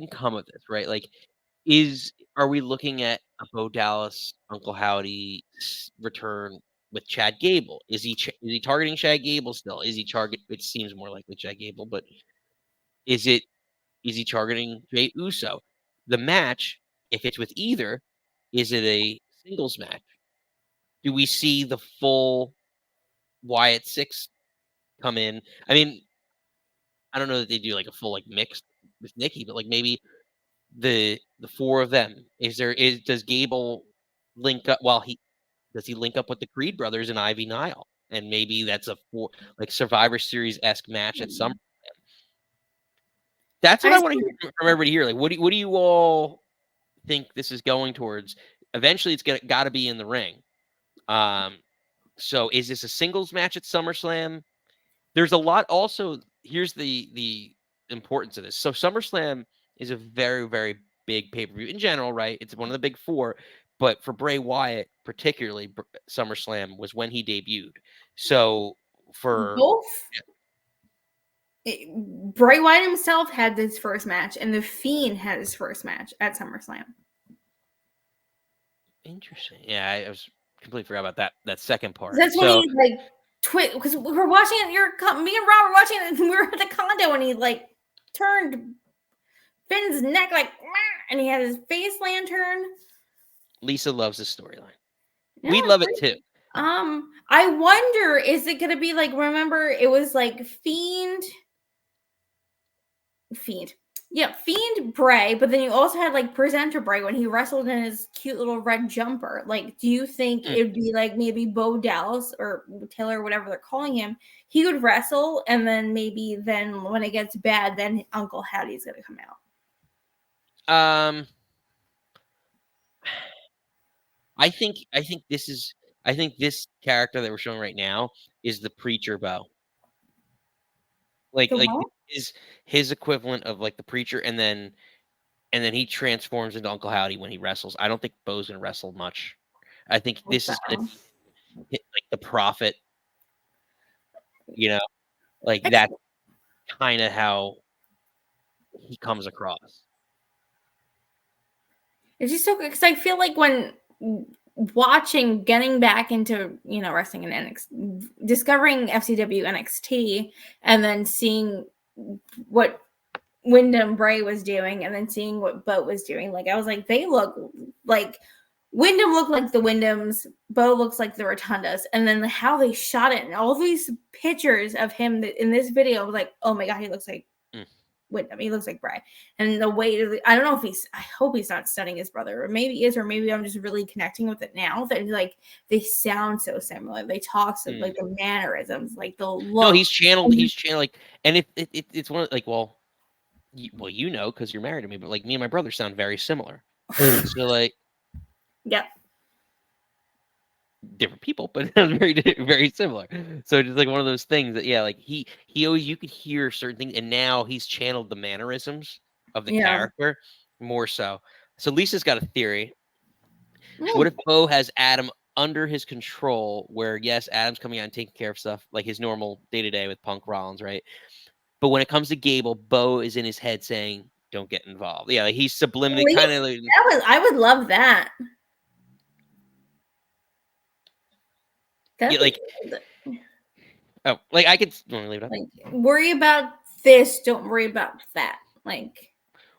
come of this, right? Like, are we looking at a Bo Dallas, Uncle Howdy return with Chad Gable? Is he targeting Chad Gable still? Is he it seems more likely Chad Gable, but is he targeting Jey Uso? The match, if it's with either, is it a singles match? Do we see the full Wyatt 6 come in? I mean, I don't know that they do like a full like mix with Nikki, but like maybe the four of them. Does Gable link up? Does he link up with the Creed brothers and Ivy Nile? And maybe that's a Survivor Series-esque match at SummerSlam. That's what I want to hear from everybody here. Like, what do you all think this is going towards? Eventually, it's got to be in the ring. So is this a singles match at SummerSlam? There's a lot. Also, here's the importance of this. So SummerSlam is a very, very big pay-per-view in general, right? It's one of the big four. But for Bray Wyatt, particularly, SummerSlam was when he debuted. So for both, Bray Wyatt himself had his first match, and The Fiend had his first match at SummerSlam. Interesting. Yeah, I was completely forgot about that second part. That's when he like because we were watching it. Me and Rob were watching it, and we were at the condo, and he like turned Finn's neck like, and he had his face lantern. Lisa loves this storyline. We'd love it too. I wonder, is it gonna be like, remember it was like Fiend. Yeah, Fiend Bray, but then you also had like Presenter Bray when he wrestled in his cute little red jumper. Like, do you think it'd be like maybe Bo Dallas or Taylor, whatever they're calling him, he would wrestle, and then maybe then when it gets bad, then Uncle Howdy's gonna come out? I think this character that we're showing right now is the Preacher Bo. Like is his equivalent of like the Preacher, and then he transforms into Uncle Howdy when he wrestles. I don't think Bo's gonna wrestle much. I think this is gonna be like the Prophet. You know, like that's kind of how he comes across. It's just so good because I feel like when getting back into wrestling in NXT, discovering FCW NXT, and then seeing what Wyndham Bray was doing, and then seeing what Bo was doing, like I was like, they look like Wyndham looked like the Wyndhams, Bo looks like the Rotundas, and then how they shot it and all these pictures of him in this video, I was like, oh my god, he looks like Wyndham. He looks like Bray. And the way I don't know if I hope he's not studying his brother, or maybe he is, or maybe I'm just really connecting with it now that like they sound so similar. They talk so like the mannerisms, like the look. No, he's channeled like, and it's one of like, well, you know, because you're married to me, but like me and my brother sound very similar. So like, yeah, different people, but very very similar. So just like one of those things that like he always, you could hear certain things, and now he's channeled the mannerisms of the character more so. So Lisa's got a theory. What if Bo has Adam under his control, where yes, Adam's coming out and taking care of stuff like his normal day-to-day with Punk Rollins, right? But when it comes to Gable, Bo is in his head saying, don't get involved. Yeah, like he's subliminally kind of like, I would love that. Yeah, like, oh, like I could leave it up. Like, worry about this, don't worry about that. Like,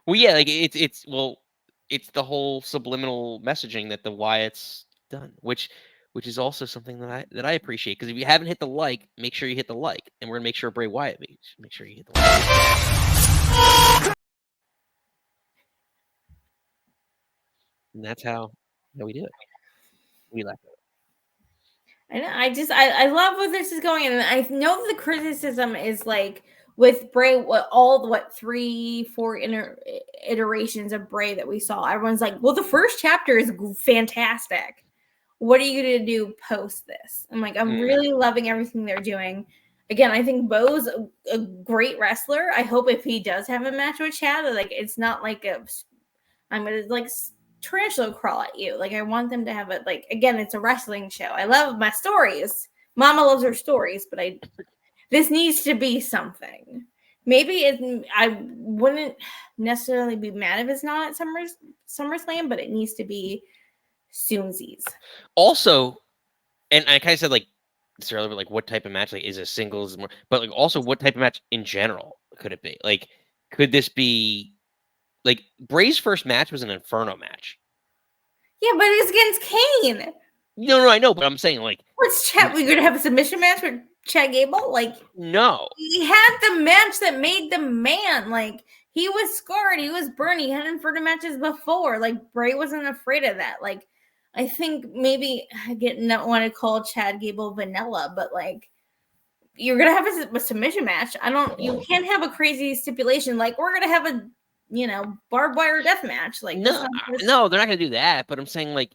well, yeah, like it's the whole subliminal messaging that the Wyatt's done, which is also something that I appreciate, because if you haven't hit the like, make sure you hit the like, and we're gonna make sure Bray Wyatt make sure you hit the like, and that's how we do it. We laugh at it. I love where this is going, and I know the criticism is like with Bray, what 3-4 iterations of Bray that we saw, everyone's like, well, the first chapter is fantastic. What are you gonna do post this? I'm like, I'm really loving everything they're doing. Again, I think Bo's a great wrestler. I hope if he does have a match with Chad, like it's not like I'm gonna like tarantula crawl at you. Like I want them to have it. Like again, it's a wrestling show. I love my stories. Mama loves her stories, but this needs to be something. Maybe I wouldn't necessarily be mad if it's not at SummerSlam, but it needs to be soonsies. Also, and I kind of said like this earlier, but like what type of match? Like is it singles more? But like also what type of match in general could it be? Like could this be? Like Bray's first match was an Inferno match. Yeah, but it's against Kane. No, I know, but I'm saying like, what's Chad? We're gonna have a submission match with Chad Gable? Like, no, he had the match that made the man. Like, he was scarred, he was burned, he had Inferno matches before. Like, Bray wasn't afraid of that. Like, I think maybe I not want to call Chad Gable vanilla, but like, you're gonna have a submission match. You can't have a crazy stipulation like we're gonna have a barbed wire death match. Like no, they're not gonna do that. But I'm saying like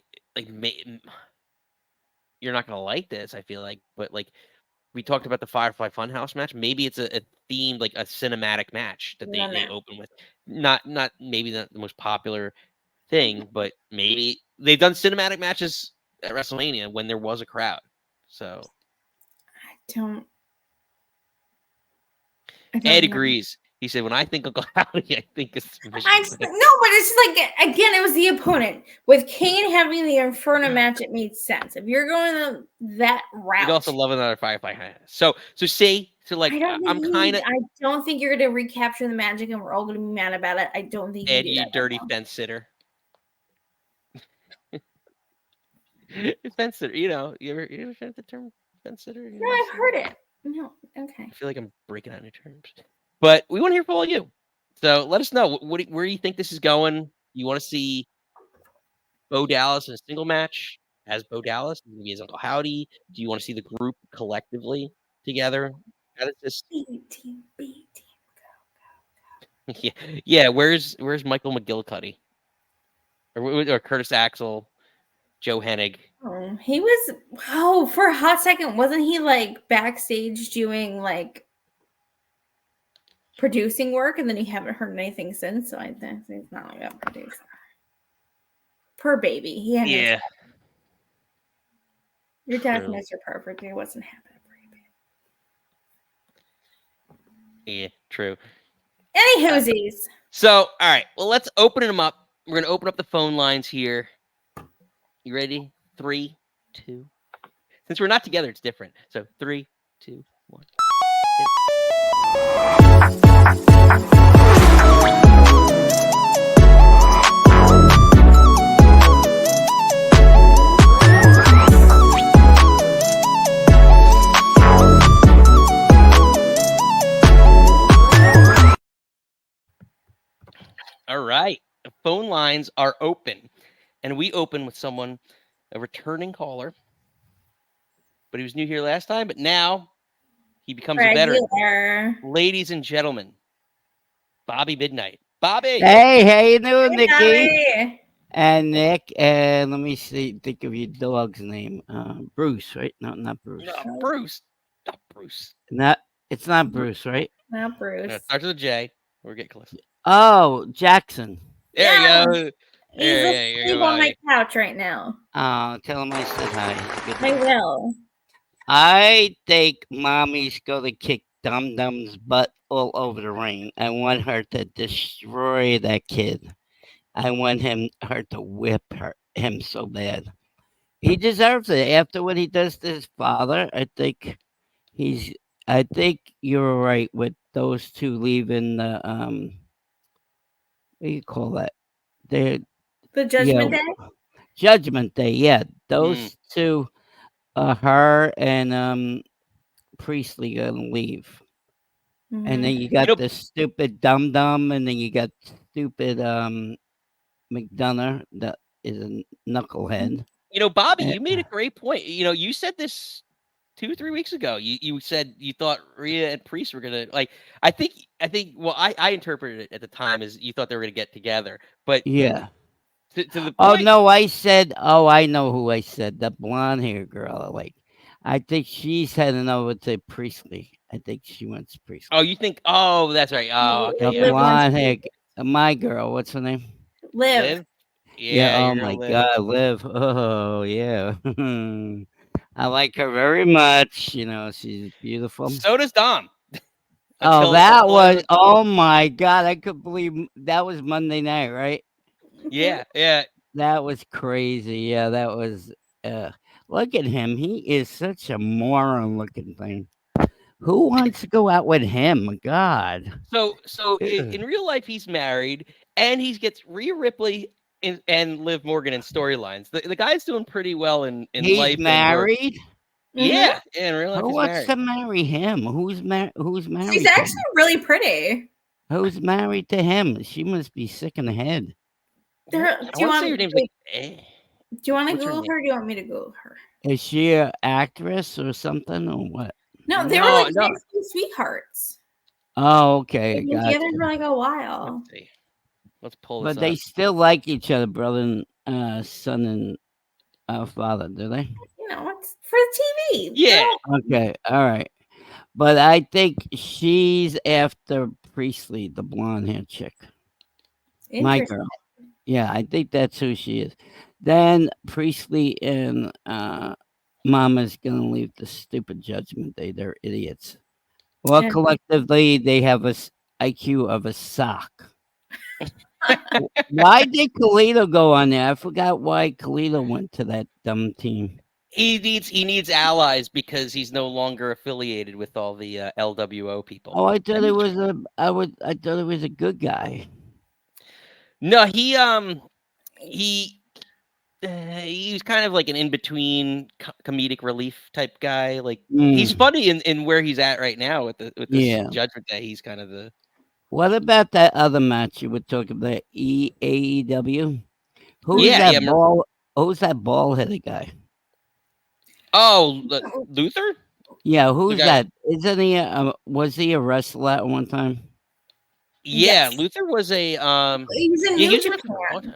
you're not gonna like this. I feel like, but like we talked about the Firefly Funhouse match. Maybe it's a themed, like a cinematic match that they open with. Not maybe not the most popular thing, but maybe they've done cinematic matches at WrestleMania when there was a crowd. So Ed agrees. He said, when I think Uncle Howdy, I think it's no, but it's just like, again, it was the opponent. With Kane having the Inferno match, it made sense. If you're going that route. You'd also love another Firefly. So like, I'm kind of. I don't think you're going to recapture the magic and we're all going to be mad about it. I don't think Ed, you dirty fence sitter. Fence sitter. You ever heard the term fence sitter? No, I've heard it. No, okay. I feel like I'm breaking out new terms, but we want to hear from all you. So let us know where do you think this is going. You want to see Bo Dallas in a single match as Bo Dallas, maybe his Uncle Howdy? Do you want to see the group collectively together? How does this? B team. Yeah. Where's Michael McGillicuddy or Curtis Axel, Joe Hennig? Oh, he was. Oh, for a hot second, wasn't he like backstage doing like producing work, and then you haven't heard anything since? So I think he's not like a producer. Poor baby. He had no. Your dad's True. Mr. Perfect. It wasn't happening for you. Yeah, true. Any hoosies. So, all right. Well, let's open them up. We're going to open up the phone lines here. You ready? 3, 2. Since we're not together, it's different. So 3, 2, 1. All right. The phone lines are open. And we open with someone, a returning caller. But he was new here last time, but now he becomes a veteran. Ladies and gentlemen, Bobby Midnight. Bobby! Hey, how you doing, Nikki? Bobby. And Nick, and let me think of your dog's name. Bruce, right? No, not Bruce. No, Bruce. Not Bruce. It's not Bruce, right? Not Bruce. No, it starts with a J. We're getting close. Oh, Jackson. There you go. He's asleep on my couch right now. Tell him I said hi. I will. I think mommy's gonna kick Dum Dum's butt all over the ring. I want her to destroy that kid. I want her to whip him so bad. He deserves it after what he does to his father. I think you're right with those two leaving the what do you call that? The Judgment Day? Judgment Day, yeah. Those two, her and Priestley gonna leave. Mm-hmm. And then you got the stupid Dum Dum, and then you got stupid McDonough that is a knucklehead. Bobby, you made a great point. You said this 2 or 3 weeks ago. You said you thought Rhea and Priest were gonna I think well I interpreted it at the time as you thought they were gonna get together. But yeah. To the point. Oh no, I know who I said. The blonde hair girl. I think she's heading over to Priestley. I think she wants Priestley. Oh, you think? Oh, that's right. Oh, okay. The blonde hair, my girl. What's her name? Liv. Yeah. Oh my God, Liv. Oh yeah. I like her very much. She's beautiful. So does Dom. Oh my God, I could believe that was Monday night, right? Yeah. That was crazy. Yeah, that was. Look at him. He is such a moron-looking thing. Who wants to go out with him? God. So in real life, he's married, and he gets Rhea Ripley and Liv Morgan in storylines. The guy's doing pretty well in he's life. He's married. Yeah, in real life. Who wants to marry him? Who's married? She's actually really pretty. Who's married to him? She must be sick in the head. Do you want to Google her? Or do you want me to Google her? Is she an actress or something, or what? No, they were sweethearts. Oh, okay. They've been together for like a while. Let's pull this. But they still like each other, brother and son and father, do they? It's for the TV. Yeah. Okay. All right. But I think she's after Priestley, the blonde hair chick. My girl. Yeah, I think that's who she is. Then Priestley and Mama's gonna leave the stupid Judgment Day. They're idiots. Well, collectively, they have a IQ of a sock. Why did Kalito go on there? I forgot why Kalito went to that dumb team. He needs allies because he's no longer affiliated with all the LWO people. Oh, I thought it was a good guy. No, he he was kind of like an in-between comedic relief type guy. Like he's funny in where he's at right now with this Judgment Day. He's kind of the. What about that other match you were talking about? AEW. Who's that bald-headed guy? Oh, Luther. Yeah, who's that? Isn't he? Was he a wrestler at one time? Yeah, yes. Luther was a. He was in New Japan.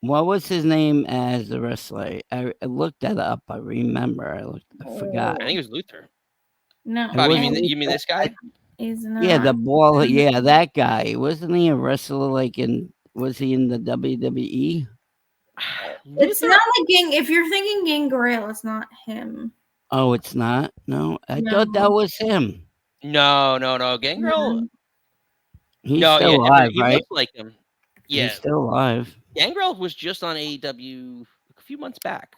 What was his name as a wrestler? I looked that up. I remember. I forgot. I think it was Luther. No, Bobby, you mean this guy? He's not. Yeah, the ball. Yeah, that guy. Wasn't he a wrestler? Was he in the WWE? It's not like If you're thinking Gangrel, it's not him. Oh, it's not. No, I thought that was him. No. Gangrel. He's still alive, he right? looks like him. Yeah, he's still alive. Gangrel was just on AEW a few months back.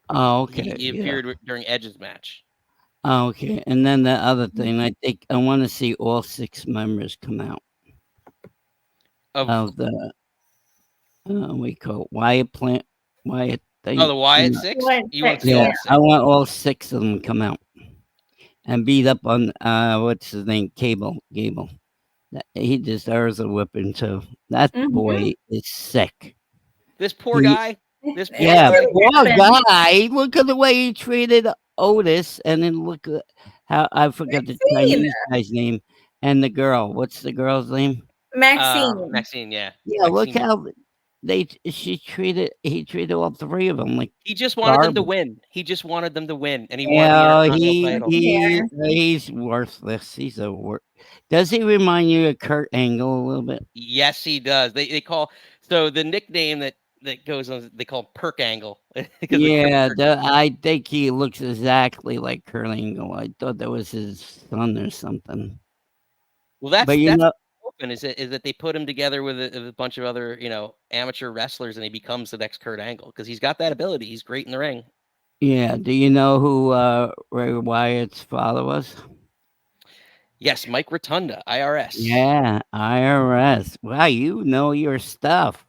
Oh, okay. He appeared during Edge's match. Oh, okay. And then the other thing, I think I want to see all 6 members come out of the we call Wyatt thing. Oh, the Wyatt 6? I want all 6 of them come out and beat up on what's his name, Gable. He deserves a whipping too. That boy is sick. This poor guy. Poor guy. Look at the way he treated Otis, and then look at how I forgot the Chinese guy's name and the girl. What's the girl's name? Maxine. Maxine. Yeah. Yeah. Maxine. Look how he treated all 3 of them like he just wanted them to win. He just wanted them to win, and he wanted the title. He's worthless. He's Does he remind you of Kurt Angle a little bit? Yes, he does. They call the nickname that goes on. They call Perk Angle. Yeah, I think he looks exactly like Kurt Angle. I thought that was his son or something. Well, that's open is that they put him together with a bunch of other amateur wrestlers, and he becomes the next Kurt Angle because he's got that ability. He's great in the ring. Yeah. Do you know who Ray Wyatt's father was? Yes, Mike Rotunda, IRS. Yeah, IRS. Wow, you know your stuff,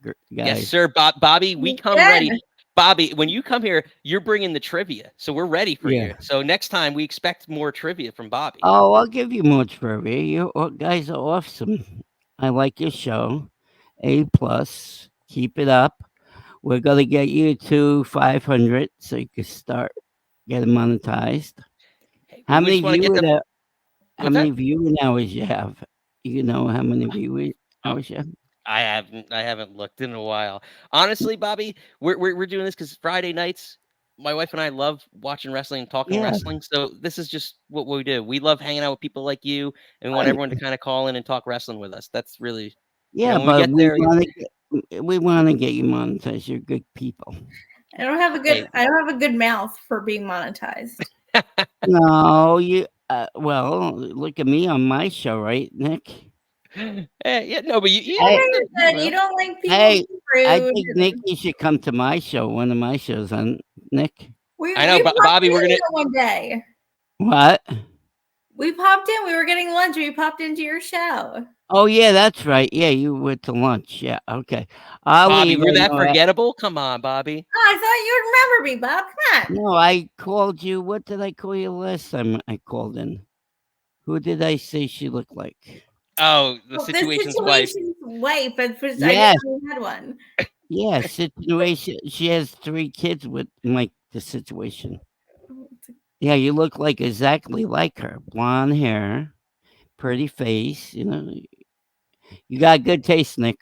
guys. Yes, sir. Bobby, we come ready. Bobby, when you come here, you're bringing the trivia, so we're ready for you. So next time, we expect more trivia from Bobby. Oh, I'll give you more trivia. You guys are awesome. I like your show. A+. Keep it up. We're gonna get you to 500, so you can start getting monetized. How many viewers? How many viewing hours you have? You know how many viewing hours you have? I haven't looked in a while. Honestly, Bobby, we're doing this because Friday nights, my wife and I love watching wrestling and talking wrestling. So this is just what we do. We love hanging out with people like you, and we want everyone to kind of call in and talk wrestling with us. That's really but we want to get you monetized. You're good people. I don't have a good mouth for being monetized. No, you. Well, look at me on my show, right, Nick? Yeah, no, but you don't like people. Hey, I think Nick, you should come to my show. One of my shows on Nick. I know, Bobby. We're gonna one day. What? We popped in. We were getting lunch. We popped into your show. Oh yeah, that's right. Yeah, you went to lunch. Yeah, okay. Bobby, we're that forgettable? Come on, Bobby. Oh, I thought you would remember me, Bob. Come on. No, I called you. What did I call you last time I called in? Who did I say she looked like? Oh, the situation's wife. But I had one. Yeah, situation. She has 3 kids with Mike. The situation. Yeah, you look exactly like her. Blonde hair, pretty face. You got good taste, Nick.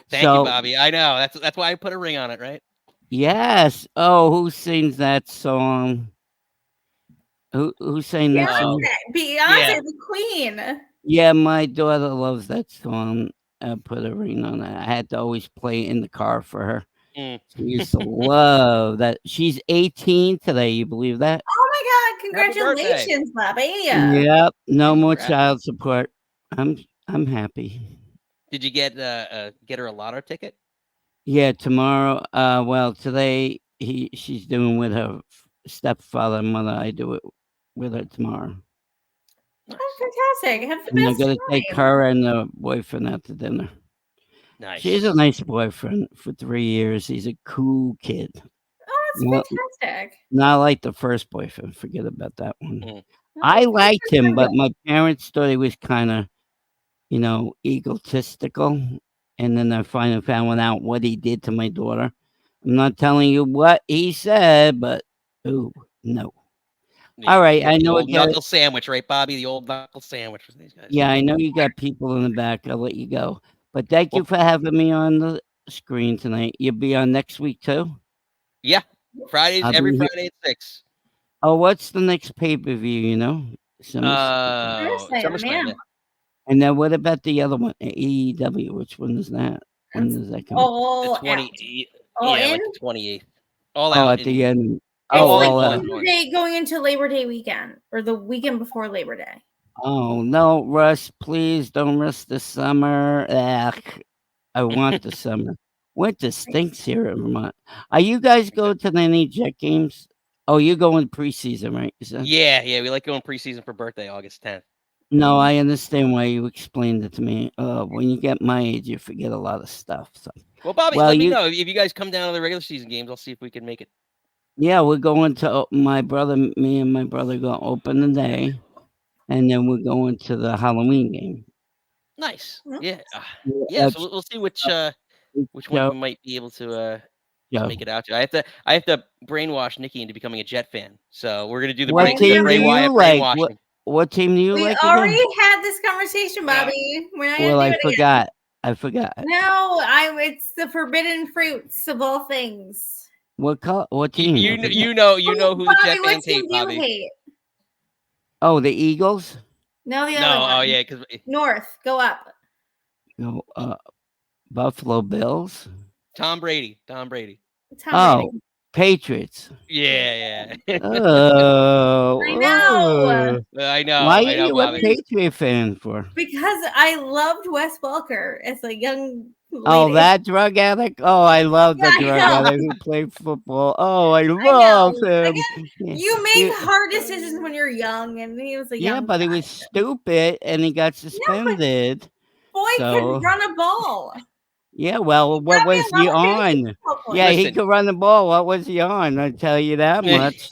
Thank you, Bobby. I know. That's why I put a ring on it, right? Yes. Oh, who sings that song? Who sang that song? Beyonce, the Queen. Yeah, my daughter loves that song. I put a ring on it. I had to always play it in the car for her. She used to love that. She's 18 today. You believe that? Oh my God! Congratulations, Bobby. Yep. No more child support. I'm happy. Did you get her a lotto ticket? Yeah, tomorrow. Well, today she's doing with her stepfather and mother. I do it with her tomorrow. Oh, fantastic! Have the and best I'm gonna take her and the boyfriend out to dinner. Nice. She's a nice boyfriend for 3 years. He's a cool kid. Oh, that's fantastic. Not like the first boyfriend. Forget about that one. Mm. I liked him, but my parents thought he was kind of, egotistical. And then I finally found out what he did to my daughter. I'm not telling you what he said, but no. Yeah, All right, the I know old knuckle sandwich, right, Bobby? The old knuckle sandwich with these guys. Yeah, I know you got people in the back. I'll let you go. But thank you for having me on the screen tonight. You'll be on next week too? Yeah. Fridays, I'll every be here. Friday at 6. Oh, what's the next pay-per-view, SummerSlam, yeah. And then what about the other one? AEW. Which one is that? When does that come? All The 20, All yeah, in? like the 28th. All Oh, out at the end. It's Oh, like all out. Labor Day going into Labor Day weekend or the weekend before Labor Day. Oh, no, Russ, please don't rush the summer. Ugh, I want the summer. Winter stinks here in Vermont. Are you guys going to any Jet games? Oh, you're going preseason, right? Yeah, we like going preseason for birthday, August 10th. No, I understand why you explained it to me. When you get my age, you forget a lot of stuff. So. Well, Bobby, let me know. If you guys come down to the regular season games, I'll see if we can make it. Yeah, we're going to me and my brother go open the day, and then we're going to the Halloween game. Nice. Yeah. Yeah, So we'll see which one we might be able to make it out to. I have to brainwash Nikki into becoming a Jet fan. So we're gonna do the What team do you like? What team do you like? We already had this conversation, Bobby. We're not gonna do it again. I forgot. No, it's the forbidden fruits of all things. What team? You know who the Jet fans hate, Bobby. Hate? Oh, the Eagles? No, the other one. Oh yeah, because North, go up. No, Buffalo Bills. Tom Brady. Patriots. Yeah. Oh, I know. Why are you a Patriot fan for? Because I loved Wes Welker as a young lady. Oh, that drug addict? Oh, I love the drug addict who played football. Oh, I love him. You make hard decisions when you're young, and he was a young but he was stupid, and he got suspended. Boy could run a ball. Yeah, well, what was he on? Yeah, he could run the ball. What was he on? I tell you that much.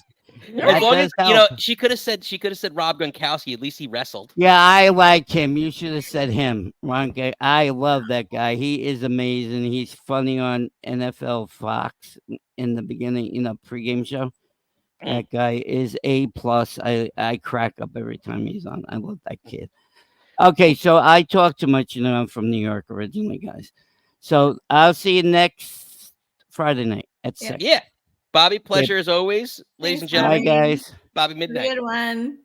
As long as she could have said Rob Gronkowski. At least he wrestled. Yeah, I like him. You should have said him, Ronke. I love that guy. He is amazing. He's funny on NFL Fox in the beginning, pregame show. That guy is A+. I crack up every time he's on. I love that kid. Okay, so I talk too much. I'm from New York originally, guys. So I'll see you next Friday night at 6. Yeah. Bobby, pleasure as always. Ladies and gentlemen. Bye, guys. Bobby Midnight. Good one.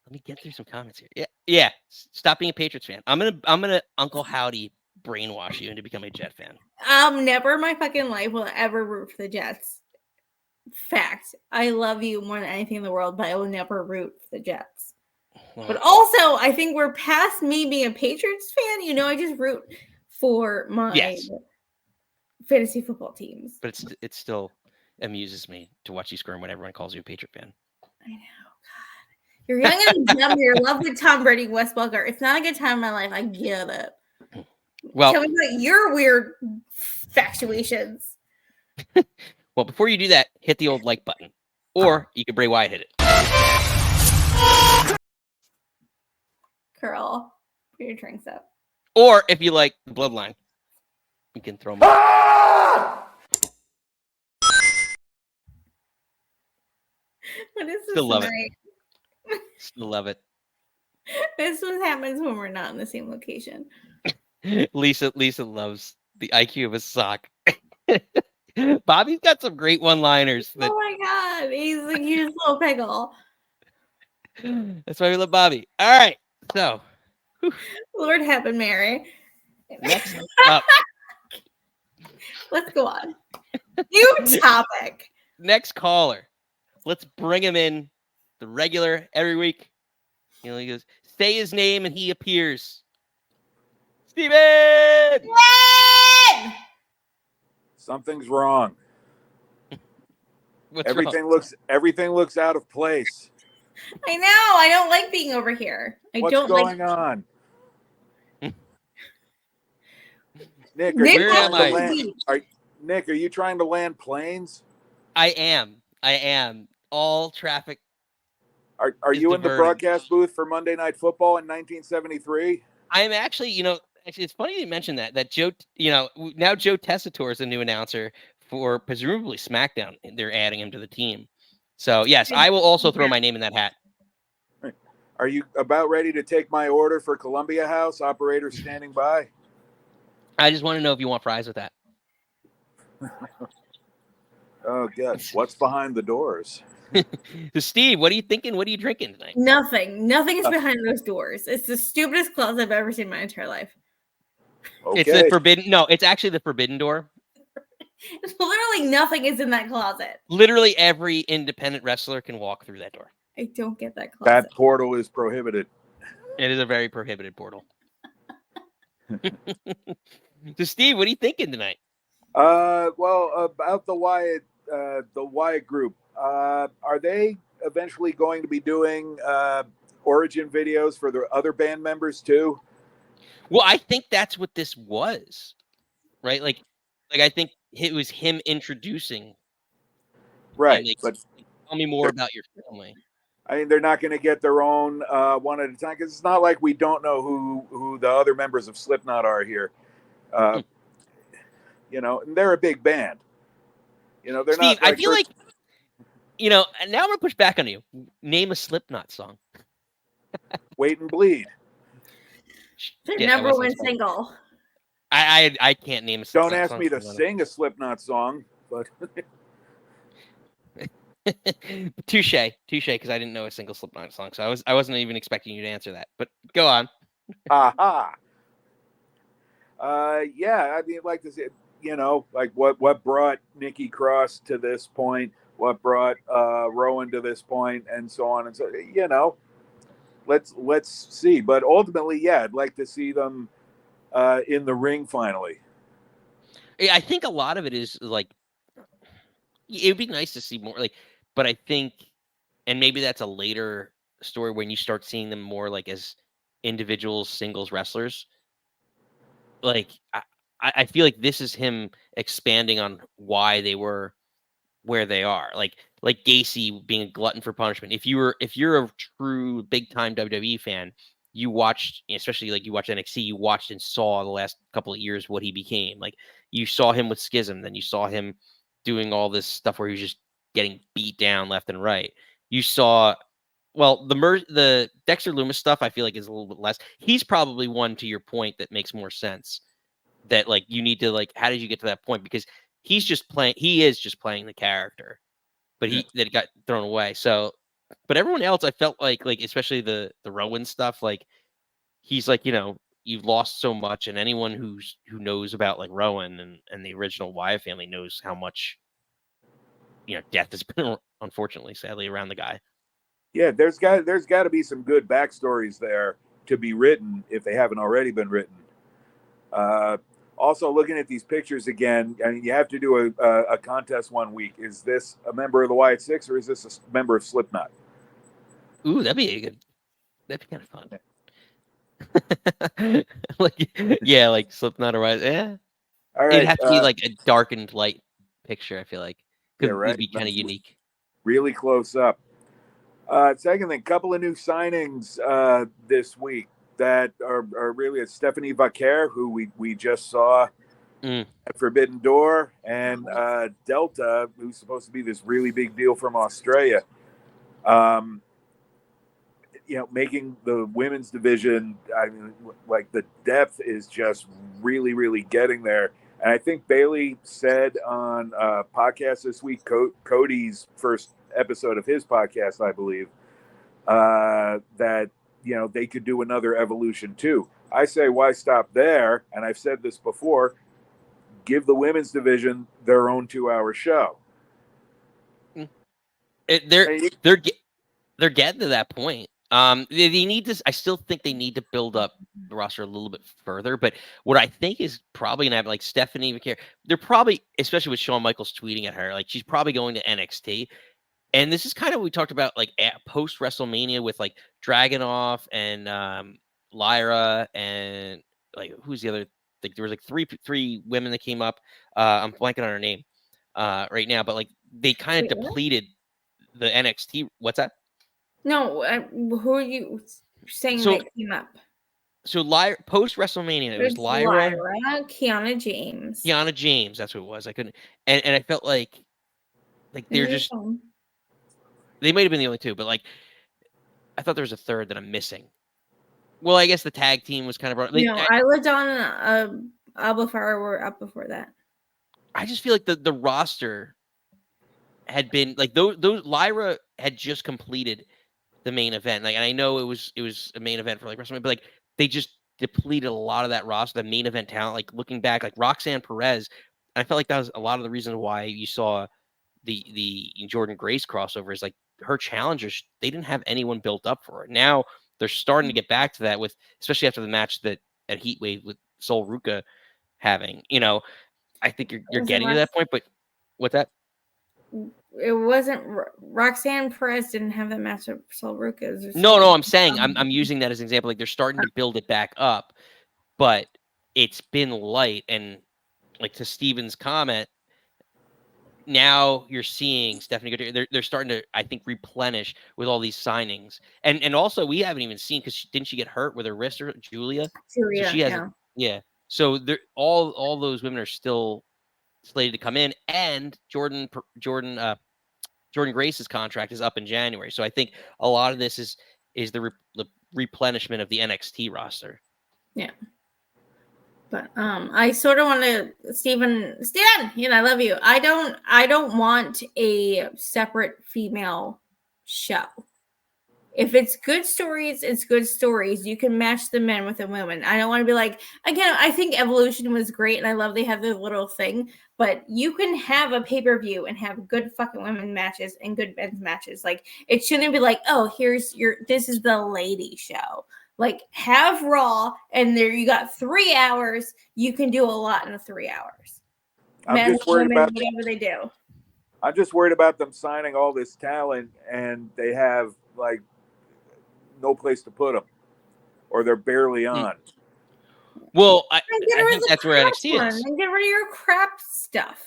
Let me get through some comments here. Yeah. Stop being a Patriots fan. I'm gonna Uncle Howdy brainwash you into becoming a Jet fan. Never in my fucking life will I ever root for the Jets. Fact. I love you more than anything in the world, but I will never root for the Jets. But also, I think we're past me being a Patriots fan. I just root for my fantasy football teams. But it still amuses me to watch you squirm when everyone calls you a Patriot fan. I know, God. You're young and dumb. You're in love with Tom Brady, Wes Welker. It's not a good time in my life. I get it. Well, tell me about your weird factuations. Well, before you do that, hit the old like button. Or you can Bray Wyatt hit it. Curl. Put your drinks up. Or if you like the bloodline, you can throw them What is this? Still love it. Still love it. This is what happens when we're not in the same location. Lisa loves the IQ of a sock. Bobby's got some great one-liners. Oh my God. He's like huge little pickle. That's why we love Bobby. All right. So, Lord Heaven Mary. Next up. Let's go on. New topic. Next caller. Let's bring him in. The regular every week. He goes, say his name and he appears. Steven! Something's wrong. Everything looks out of place. I know. I don't like being over here. What's going on? Nick, Nick Where am I? Nick, are you trying to land planes? I am. All traffic. Are is you in the diverted. broadcast booth for Monday Night Football in 1973? I am actually, it's funny you mentioned that Joe, now Joe Tessitore is a new announcer for presumably SmackDown. They're adding him to the team. So yes, I will also throw my name in that hat. Are you about ready to take my order for Columbia House? Operator standing by. I just want to know if you want fries with that. Oh, God. What's behind the doors? So Steve, what are you thinking? What are you drinking tonight? Nothing is behind those doors. It's the stupidest closet I've ever seen in my entire life. Okay. It's the forbidden. No, it's actually the forbidden door. Literally nothing is in that closet. Literally every independent wrestler can walk through that door. I don't get that closet. That portal is prohibited. It is a very prohibited portal. So Steve, what are you thinking tonight? Well, about the Wyatt group. Are they eventually going to be doing origin videos for the other band members too? Well, I think that's what this was, right? Like I think it was him introducing. Right, like, but tell me more about your family. I mean, they're not going to get their own one at a time because it's not like we don't know who the other members of Slipknot are here. And they're a big band. They're Steve, not. I feel like, and now I'm gonna push back on you. Name a Slipknot song. Wait and Bleed. Their number one single. I can't name a Slipknot Don't ask song me to sing a Slipknot song, but touche, because I didn't know a single Slipknot song, so I wasn't even expecting you to answer that. But go on. Aha. Yeah, I'd like to see, like what brought Nikki Cross to this point, what brought Rowan to this point, and so on and so. Let's see. But ultimately, yeah, I'd like to see them in the ring finally. Yeah, I think a lot of it is like it would be nice to see more. But I think, and maybe that's a later story when you start seeing them more like as individual singles wrestlers. Like I feel like this is him expanding on why they were where they are. Like Gacy being a glutton for punishment. If you're a true big time WWE fan, you watched, especially like you watched NXT, you watched and saw the last couple of years what he became. Like you saw him with Schism, then you saw him doing all this stuff where he was just getting beat down left and right. You saw, well, the Dexter Lumis stuff I feel like is a little bit less. He's probably one, to your point, that makes more sense. That like you need to like, how did you get to that point? Because he is just playing the character, but that got thrown away. So, but everyone else, I felt like especially the Rowan stuff, like he's like, you've lost so much, and anyone who knows about like Rowan and the original Wyatt family knows how much death has been, unfortunately, sadly, around the guy. Yeah, there's got to be some good backstories there to be written if they haven't already been written. Also, looking at these pictures again, I mean, you have to do a contest one week. Is this a member of the Wyatt Six or is this a member of Slipknot? Ooh, that'd be kind of fun. like Slipknot or Wyatt. Yeah. All right. It'd have to be like a darkened light picture, I feel like. Yeah, right. It'd be kind of unique. Really close up. Second thing, couple of new signings this week that are really Stephanie Vaquer, who we just saw at Forbidden Door, and Delta, who's supposed to be this really big deal from Australia. Making the women's division, I mean, like the depth is just really, really getting there. And I think Bailey said on a podcast this week, Cody's first episode of his podcast, I believe, that they could do another evolution too. I say, why stop there? And I've said this before: give the women's division their own 2-hour show. They're getting to that point. They need to. I still think they need to build up the roster a little bit further. But what I think is probably gonna happen, like Stephanie Vaquer, they're probably, especially with Shawn Michaels tweeting at her, like she's probably going to NXT. And this is kind of what we talked about, like post WrestleMania with like Dragunov and Lyra and like who's the other Like there was like three women that came up. I'm blanking on her name right now, but like they kind of depleted the NXT. What's that? No, who are you saying that came up? So post WrestleMania, it was Lyra, Kiana James. That's who it was. I couldn't, and I felt like they're just they might have been the only two, but like I thought there was a third that I'm missing. Well, I guess the tag team was kind of brought. Isla Dawn, Alba Fyre were up before that. I just feel like the roster had been like those Lyra had just completed the main event. Like, and I know it was a main event for like WrestleMania, but like they just depleted a lot of that roster, the main event talent. Like looking back, like Roxanne Perez, I felt like that was a lot of the reason why you saw the Jordan Grace crossover is like her challengers, they didn't have anyone built up for it. Now they're starting to get back to that with, especially after the match that at Heatwave with Sol Ruca having, I think you're getting to that point, but what's that? It wasn't Roxanne Perez didn't have that match with Sol Ruca. No, I'm saying I'm using that as an example. Like they're starting to build it back up, but it's been light. And like to Steven's comment, now you're seeing Stephanie Gutierrez. They're starting to, I think, replenish with all these signings. And also we haven't even seen, because didn't she get hurt with her wrist, or Julia? So she hasn't. Yeah. So they're all those women are still slated to come in, and Jordan Grace's contract is up in January. So I think a lot of this is the replenishment of the NXT roster. Yeah. But I sort of want to, Steven, I love you. I don't want a separate female show. If it's good stories, it's good stories. You can match the men with the women. I don't want to be like, again, I think Evolution was great, and I love they have their little thing, but you can have a pay-per-view and have good fucking women matches and good men's matches. Like, it shouldn't be like, oh, this is the lady show. Like, have Raw, and there you got 3 hours. You can do a lot in 3 hours. Men, just worried women, about whatever they do. I'm just worried about them signing all this talent, and they have like no place to put them, or they're barely on. Well, I think that's where NXT is. And get rid of your crap stuff.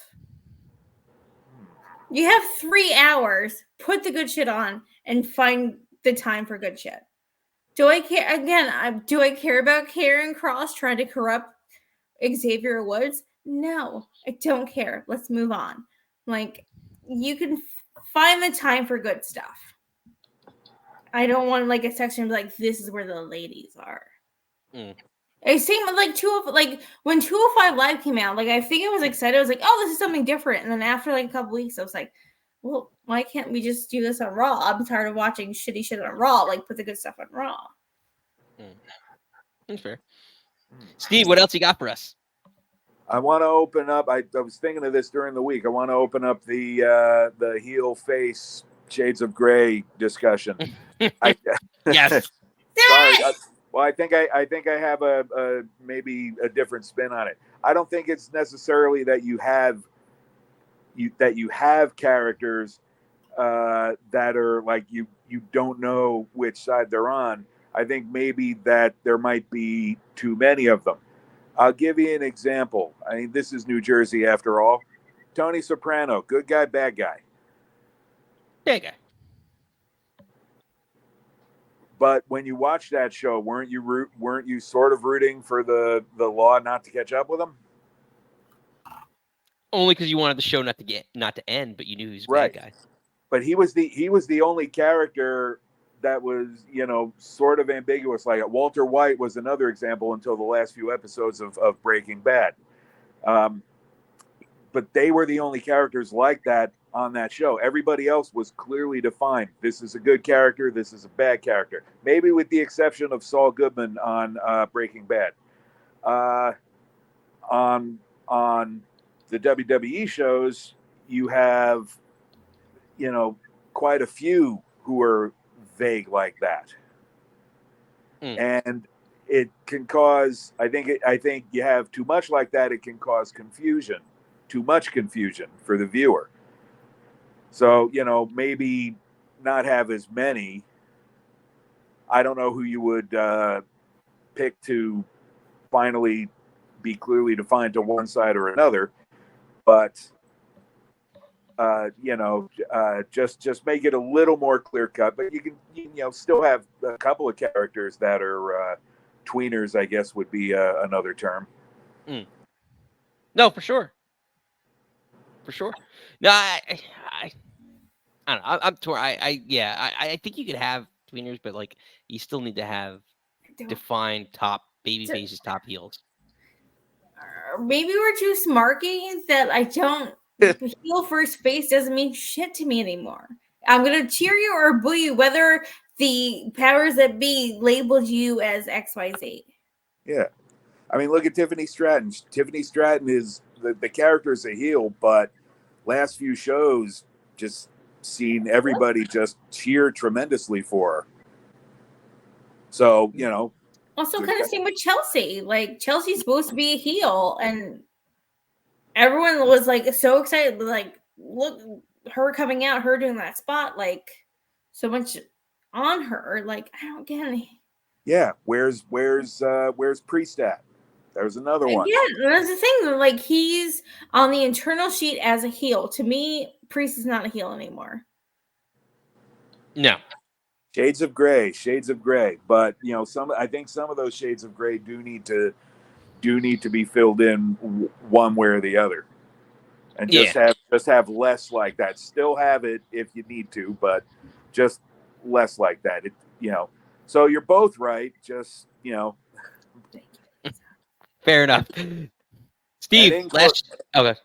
You have 3 hours. Put the good shit on and find the time for good shit. Do I care? Again, do I care about Karrion Kross trying to corrupt Xavier Woods? No, I don't care. Let's move on. Like, you can find the time for good stuff. I don't want like a section like this is where the ladies are. It seemed like when 205 Live came out, like I think I was excited. I was like, oh, this is something different. And then after like a couple weeks, I was like, well, why can't we just do this on Raw? I'm tired of watching shitty shit on Raw. Like, put the good stuff on Raw. That's fair. Steve, what else you got for us? I want to open up. I was thinking of this during the week. I want to open up the heel face Shades of Grey discussion. Yes. Sorry. Well, I think I have a maybe a different spin on it. I don't think it's necessarily that you have characters that are like you don't know which side they're on. I think maybe that there might be too many of them. I'll give you an example. I mean, this is New Jersey after all. Tony Soprano, good guy, bad guy. Bad guy. But when you watch that show, weren't you sort of rooting for the law not to catch up with him? Only because you wanted the show not to end, but you knew he was a right. bad guy. But he was the only character that was, sort of ambiguous. Like Walter White was another example until the last few episodes of Breaking Bad. But they were the only characters like that on that show. Everybody else was clearly defined. This is a good character. This is a bad character. Maybe with the exception of Saul Goodman on Breaking Bad. On the WWE shows, you have, quite a few who are vague like that. And it can cause, I think you have too much like that. It can cause confusion, too much confusion for the viewer. So, maybe not have as many. I don't know who you would pick to finally be clearly defined to one side or another, but just make it a little more clear cut. But you can still have a couple of characters that are tweeners, I guess would be another term. No, for sure. No, I don't know. I'm torn. I think you could have tweeners, but like you still need to have defined top baby faces, top heels. Maybe we're too smarky that I don't. Heel first face doesn't mean shit to me anymore. I'm gonna cheer you or boo you whether the powers that be labeled you as XYZ. Yeah. I mean, look at Tiffany Stratton. Tiffany Stratton is the character is a heel, but last few shows just seen everybody just cheer tremendously for her. So, Also, kind of same with Chelsea. Like, Chelsea's supposed to be a heel, and everyone was like so excited. Like, look, her coming out, her doing that spot, like so much on her. Like, I don't get any. Yeah, where's Priest at? There's another one. Yeah, that's the thing. Like, he's on the internal sheet as a heel. To me, Priest is not a heel anymore. No. Shades of gray. But I think some of those shades of gray do need to be filled in one way or the other, and just have less like that. Still have it if you need to, but just less like that. So you're both right. Just Fair enough. Steve, okay.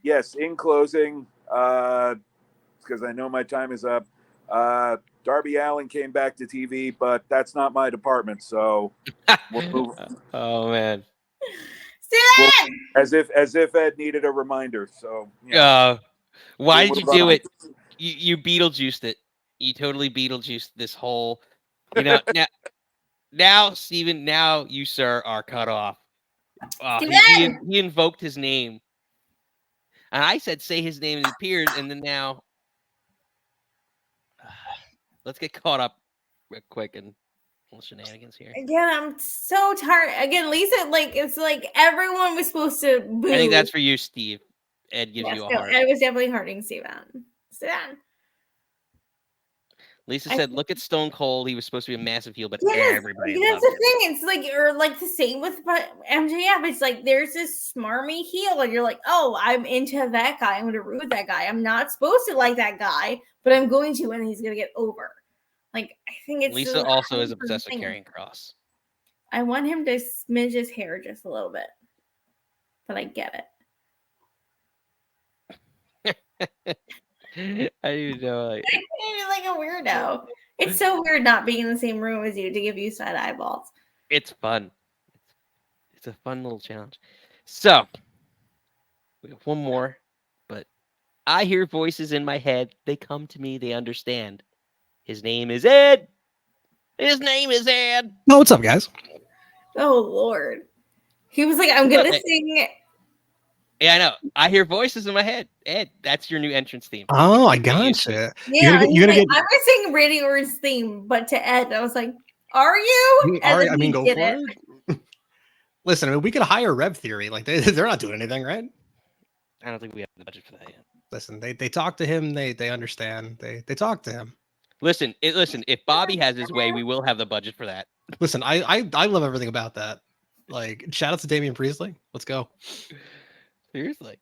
Yes, in closing, because I know my time is up. Darby Allin came back to TV, but that's not my department, so we'll move. Oh man. As if Ed needed a reminder. So why did you do it? You Beetlejuiced it. You totally Beetlejuiced this whole. Now, Steven, now you, sir, are cut off. He invoked his name, and I said say his name and it appears, and then now let's get caught up real quick and shenanigans here. Again, I'm so tired. Again, Lisa, it's like everyone was supposed to boo. I think that's for you, Steve. Ed gives you a heart. I was definitely hurting Steven. Lisa said, "Look at Stone Cold. He was supposed to be a massive heel, but everybody that's loved the him." thing. It's like you're like the same with MJF. It's like there's this smarmy heel, and you're like, "Oh, I'm into that guy. I'm going to root with that guy. I'm not supposed to like that guy, but I'm going to, and he's going to get over." Like, I think it's Lisa also is obsessed with carrying Cross. I want him to smidge his hair just a little bit, but I get it. I don't even know. You're like a weirdo. It's so weird not being in the same room as you to give you side eyeballs. It's fun. It's a fun little challenge. So we have one more, but I hear voices in my head. They come to me. They understand. His name is Ed. No, what's up, guys? Oh Lord. He was like, I'm gonna sing. Yeah, I know. I hear voices in my head. Ed, that's your new entrance theme. Oh, I gotcha. Yeah, I'm gonna sing Randy Orton's theme, but to Ed, I was like, "Are you?" I mean, go for it. Listen, we could hire Rev Theory. Like they're not doing anything, right? I don't think we have the budget for that yet. Listen, they talk to him. They understand. They talk to him. Listen. If Bobby has his way, we will have the budget for that. Listen, I love everything about that. Like, shout out to Damian Priestley. Let's go. Seriously.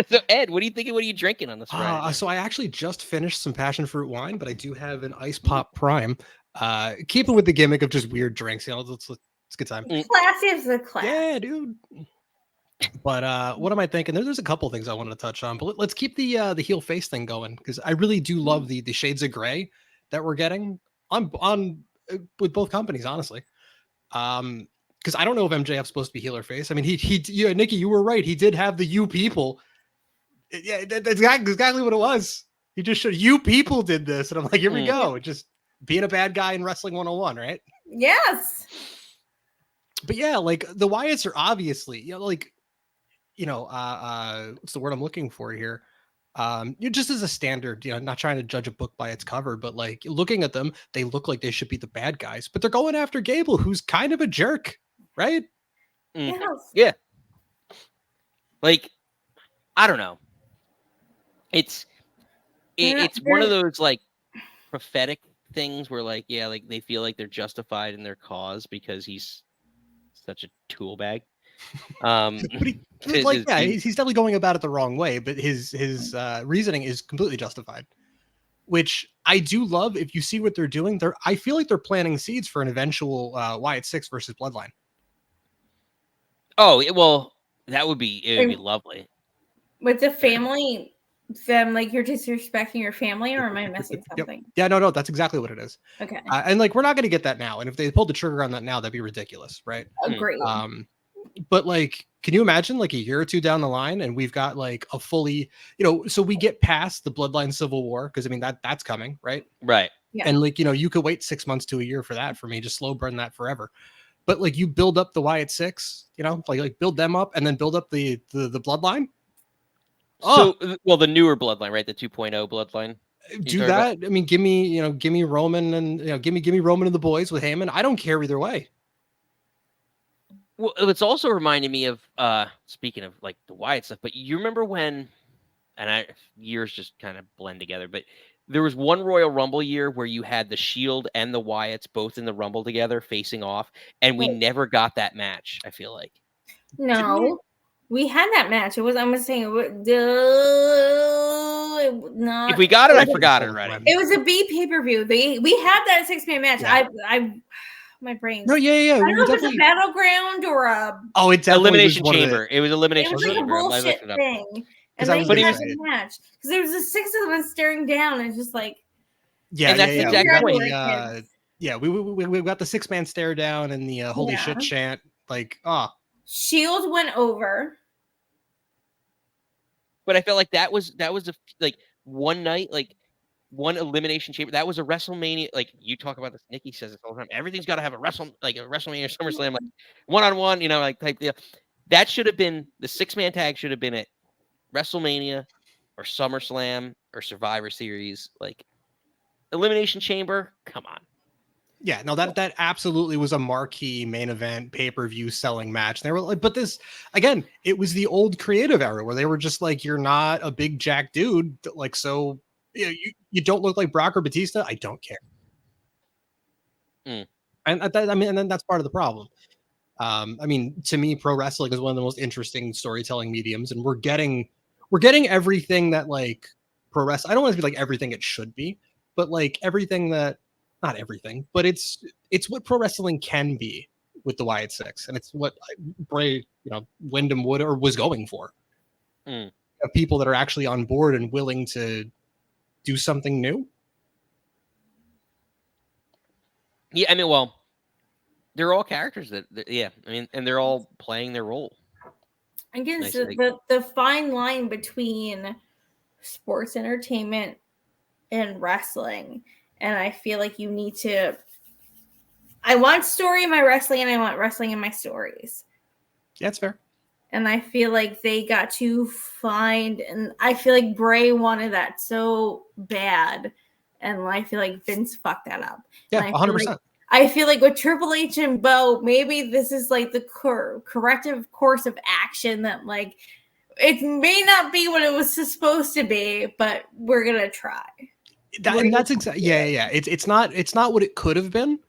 So Ed, what are you thinking? What are you drinking on this Friday? So I actually just finished some passion fruit wine, but I do have an Ice Pop Prime. Keeping with the gimmick of just weird drinks, it's a good time. Classy is the class. Yeah, dude. But what am I thinking? There's a couple things I wanted to touch on, but let's keep the heel face thing going because I really do love the shades of gray that we're getting on with both companies, honestly. Because I don't know if MJF's supposed to be heel or face. I mean, Nikki, you were right. He did have the "you people." Yeah, that's exactly what it was. He just showed you people did this, and I'm like, here we go, just being a bad guy in Wrestling 101, right? Yes. But yeah, like the Wyatts are obviously, what's the word I'm looking for here? Just as a standard, not trying to judge a book by its cover, but like looking at them, they look like they should be the bad guys, but they're going after Gable, who's kind of a jerk, right? Yes. Yeah. Like, I don't know. It's one of those like prophetic things where like, yeah, like they feel like they're justified in their cause because he's such a tool bag. But he's definitely going about it the wrong way, but his reasoning is completely justified, which I do love. If you see what they're doing, I feel like they're planting seeds for an eventual Wyatt 6 versus Bloodline. Oh, well, it would be lovely. With the family, them like you're disrespecting your family, or am I missing something? Yep. Yeah, no, that's exactly what it is. Okay. And like we're not going to get that now, and if they pulled the trigger on that now, that'd be ridiculous, right? Agreed. But like, can you imagine like a year or two down the line, and we've got like a fully, so we get past the Bloodline Civil War, because I mean that's coming, right? Right. Yeah. And like you could wait 6 months to a year for that. For me, just slow burn that forever. But like you build up the Wyatt 6, like build them up, and then build up the Bloodline. So, well, the newer Bloodline, right? The 2.0 Bloodline. Do that. I mean, give me Roman, and give me Roman and the boys with Heyman. I don't care either way. Well, it's also reminding me of speaking of like the Wyatt stuff, but you remember when, and years just kind of blend together, but there was one Royal Rumble year where you had the Shield and the Wyatts both in the Rumble together facing off, and we never got that match, I feel like. No. We had that match. I'm saying not. If we got it, I forgot it already. It was a B pay-per-view. We had that 6-man match. Yeah. My brain. No, yeah. I don't know if it's a battleground or a. Oh, it's Elimination Chamber. It was Elimination Chamber. It was like a bullshit thing. And they had the match because there was the 6 of them staring down, and it's just like. Yeah, and that's the exact point. We got the 6-man stare down and the holy shit chant. Like, Shield went over. But I felt like that was like one night, like one Elimination Chamber. That was a WrestleMania. Like you talk about this, Nikki says this all the time. Everything's got to have a WrestleMania, SummerSlam, like one-on-one, like type deal. That should have been the 6-man tag. Should have been at WrestleMania or SummerSlam or Survivor Series. Like Elimination Chamber. Come on. Yeah, no, that absolutely was a marquee main event pay-per-view selling match. And they were like, but this again, it was the old creative era where they were just like, you're not a big jack dude, like so you don't look like Brock or Batista. I don't care. And then that's part of the problem. I mean, to me, pro wrestling is one of the most interesting storytelling mediums, and we're getting everything that like pro wrestling. I don't want to be like everything it should be, but like everything that. Not everything, but it's what pro wrestling can be with the Wyatt 6, and it's what Bray, Wyndham was going for. People that are actually on board and willing to do something new. Yeah, I mean, well, they're all characters and they're all playing their role. Again, the fine line between sports entertainment and wrestling. And I feel like you need to. I want story in my wrestling, and I want wrestling in my stories. Yeah, that's fair. And I feel like they got to find, and I feel like Bray wanted that so bad, and I feel like Vince fucked that up. Yeah, 100%. I feel like with Triple H and Bo, maybe this is like the corrective course of action that like it may not be what it was supposed to be, but we're gonna try. That's exactly It's not what it could have been,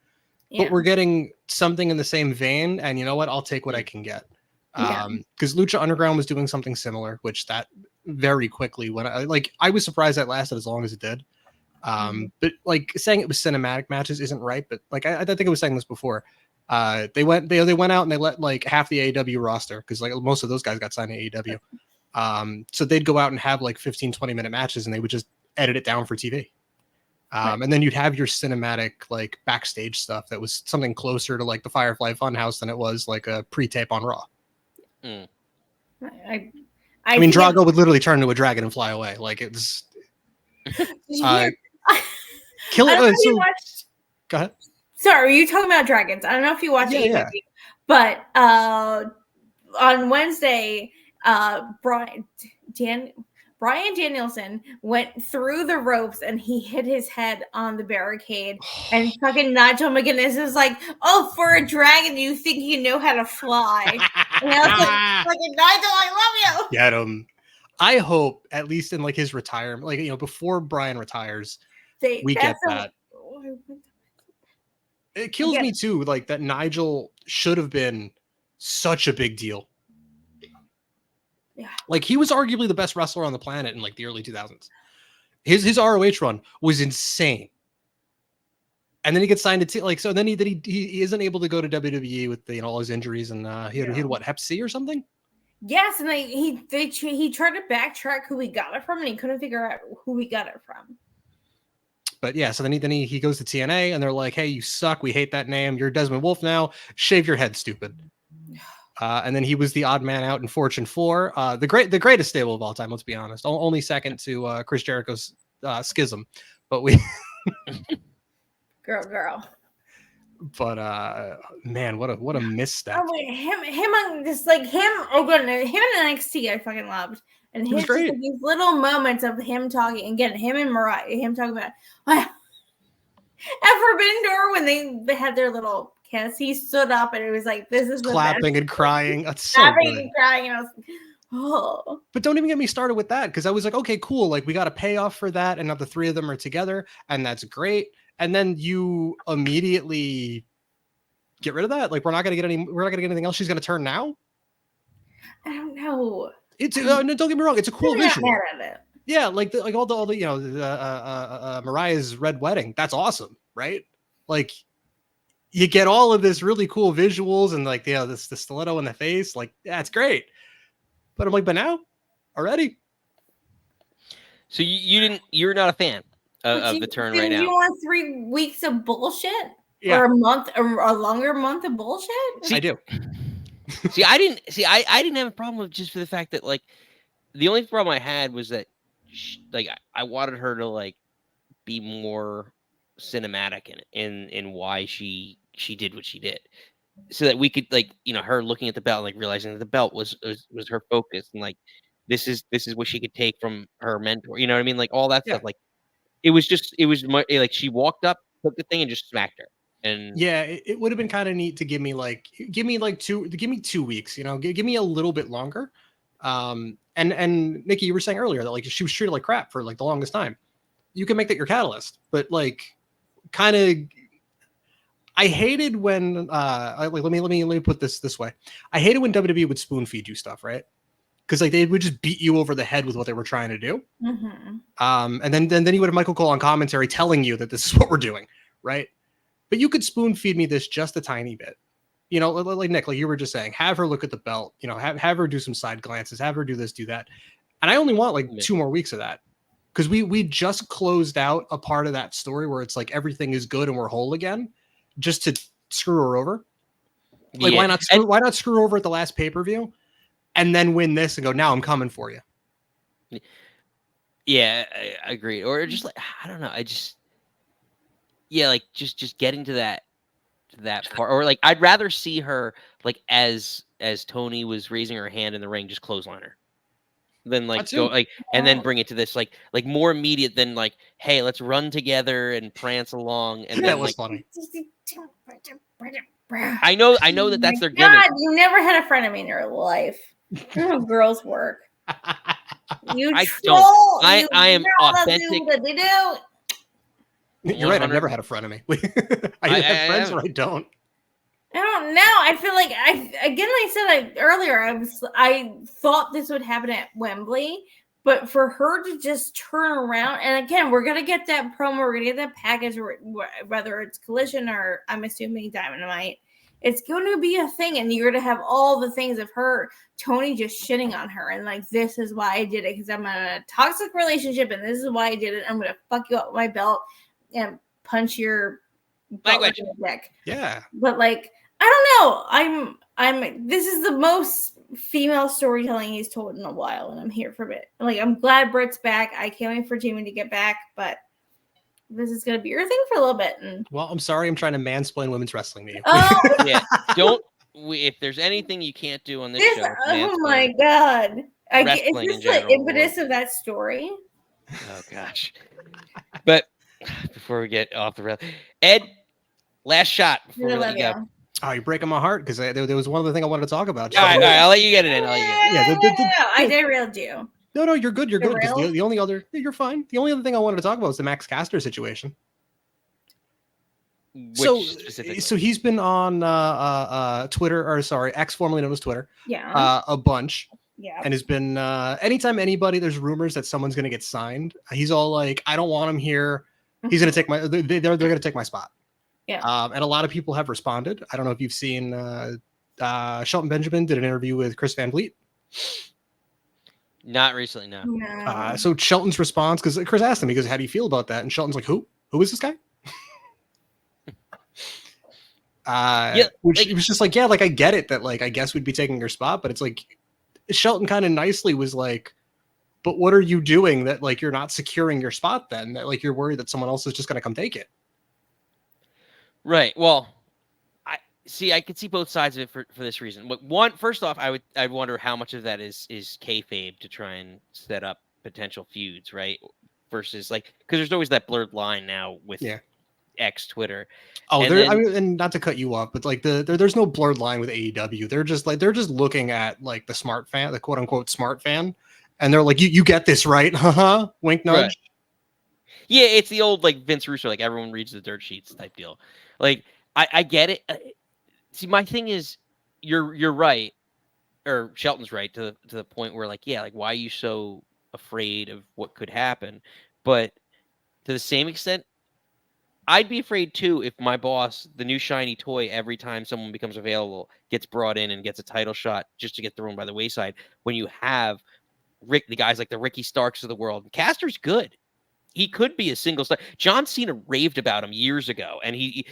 but we're getting something in the same vein. And you know what? I'll take what I can get. Because Lucha Underground was doing something similar, which that very quickly I was surprised that lasted as long as it did. But like saying it was cinematic matches isn't right. But like I think I was saying this before. They went out and they let like half the AEW roster, because like most of those guys got signed to AEW. So they'd go out and have like 15-20 minute matches, and they would just edit it down for TV. And then you'd have your cinematic like backstage stuff that was something closer to like the Firefly Funhouse than it was like a pre-tape on Raw. I mean, Drago would literally turn into a dragon and fly away. Like it's kill it. Go ahead. Sorry, were you talking about dragons? I don't know if you watch AEW, but on Wednesday, Brian Bryan Danielson went through the ropes and he hit his head on the barricade. And fucking Nigel McGuinness is like, oh, for a dragon, you think you know how to fly. And I was like, fucking Nigel, I love you. Get him. I hope, at least in like his retirement, like, you know, before Bryan retires, we get that. It kills me too, like that Nigel should have been such a big deal. Yeah. Like he was arguably the best wrestler on the planet in like the early 2000s. His ROH run was insane. And then he gets signed to so then he isn't able to go to WWE with all his injuries, and he had what, Hep C or something? Yes, and he tried to backtrack who he got it from, and he couldn't figure out who he got it from. But yeah, so then he goes to TNA, and they're like, "Hey, you suck. We hate that name. You're Desmond Wolfe now. Shave your head, stupid." And then he was the odd man out in Fortune 4, the greatest stable of all time. Let's be honest, only second to Chris Jericho's Schism. But we, girl. But man, what a misstep. Oh wait, him on just like him. Oh goodness, him in NXT I fucking loved, and his great. Like, these little moments of him talking again, him and Mariah, him talking about at Forbidden Door when they had their little kiss. He stood up and it was like, this is clapping and crying. That's so clapping good. and crying, and I was like, oh. But don't even get me started with that, because I was like, okay, cool. Like we got a payoff for that, and now the three of them are together, and that's great. And then you immediately get rid of that. Like we're not gonna get anything else. She's gonna turn now. I don't know. It's no, don't get me wrong. It's a cool visual. Mad at it. Yeah, like all the Mariah's red wedding. That's awesome, right? Like you get all of this really cool visuals and like the stiletto in the face. Like that's great. But I'm like, but now already. So you're not a fan of the turn right now. You want 3 weeks of bullshit? Yeah. Or a month, or a longer month of bullshit? I do. I didn't have a problem with just for the fact that like the only problem I had was that I wanted her to like be more cinematic in why she did what she did, so that we could like her looking at the belt and like realizing that the belt was her focus, and like this is what she could take from her mentor. You know what I mean? Like all that stuff. Like it was like she walked up, took the thing, and just smacked her. And yeah, it would have been kind of neat to give me 2 weeks, give me a little bit longer. And Nikki, you were saying earlier that like she was treated like crap for like the longest time. You can make that your catalyst, but like kind of, I hated when let me put this way. I hated when WWE would spoon feed you stuff, right? Because like they would just beat you over the head with what they were trying to do. Mm-hmm. And then you would have Michael Cole on commentary telling you that this is what we're doing, right? But you could spoon feed me this just a tiny bit, like Nick, like you were just saying, have her look at the belt, have her do some side glances, have her do this, do that. And I only want like 2 more weeks of that, because we just closed out a part of that story where it's like everything is good and we're whole again, just to screw her over. Like why not screw over at the last pay-per-view and then win this and go, now I'm coming for you. Yeah, I agree. Or just like, I don't know. Like just getting to that part, or like I'd rather see her like as Toni was raising her hand in the ring, just clothesline her, than like go like and then bring it to this like more immediate than like, hey, let's run together and prance along. And that then was like, funny. I know that that's their gimmick. God, you never had a frenemy in your life. You know how girls work. You I troll. don't. I am authentic. You're right. I've never had a frenemy. I either have friends or I don't. I don't know. I feel like I said earlier, I thought this would happen at Wembley, but for her to just turn around, and again, we're gonna get that promo, we're gonna get that package, or whether it's Collision or I'm assuming Dynamite, it's going to be a thing, and you're gonna have all the things of her, Toni just shitting on her, and like, this is why I did it, because I'm in a toxic relationship, and this is why I did it. I'm gonna fuck you up with my belt and punch your butt in the dick. Yeah, but like, I don't know. I'm. This is the most female storytelling he's told in a while, and I'm here for it. Like, I'm glad Britt's back. I can't wait for Jamie to get back, but this is gonna be your thing for a little bit. And well, I'm sorry, I'm trying to mansplain women's wrestling to you. Oh yeah, if there's anything you can't do on this show, oh my god, wrestling is in this the general. impetus of that story? Oh gosh. But before we get off the rail, Ed, last shot before we let you go. Oh, you're breaking my heart because there was one other thing I wanted to talk about. All right, I'll let you get it in. I derailed you. No, you're good. You're good. Because Derailed? the only other, you're fine. The only other thing I wanted to talk about was the Max Caster situation. So he's been on Twitter, or sorry, X, formerly known as Twitter, a bunch. Yeah. And has been anytime there's rumors that someone's going to get signed, he's all like, I don't want him here. He's going to take my, they're going to take my spot. Yeah. And a lot of people have responded. I don't know if you've seen Shelton Benjamin did an interview with Chris Van Vliet. Not recently, no. So Shelton's response, because Chris asked him, he goes, how do you feel about that? And Shelton's like, who is this guy? Which was just like, yeah, like I get it that like I guess we'd be taking your spot, but it's like Shelton kind of nicely was like, but what are you doing that like you're not securing your spot then? That like you're worried that someone else is just gonna come take it. Right. Well, I could see both sides of it for this reason. But first off, I'd wonder how much of that is kayfabe to try and set up potential feuds, right? Versus like, because there's always that blurred line now with X Twitter. Oh, and not to cut you off, but like there's no blurred line with AEW. They're just looking at like the smart fan, the quote unquote smart fan, and they're like, you get this, right? Haha, wink nudge. Right. Yeah, it's the old like Vince Russo, like everyone reads the dirt sheets type deal. Like I get it. See, my thing is, you're right, or Shelton's right to the point where like, yeah, like why are you so afraid of what could happen? But to the same extent, I'd be afraid too if my boss, the new shiny toy, every time someone becomes available, gets brought in and gets a title shot just to get thrown by the wayside. When you have the guys like the Ricky Starks of the world, Caster's good. He could be a single star. John Cena raved about him years ago, and he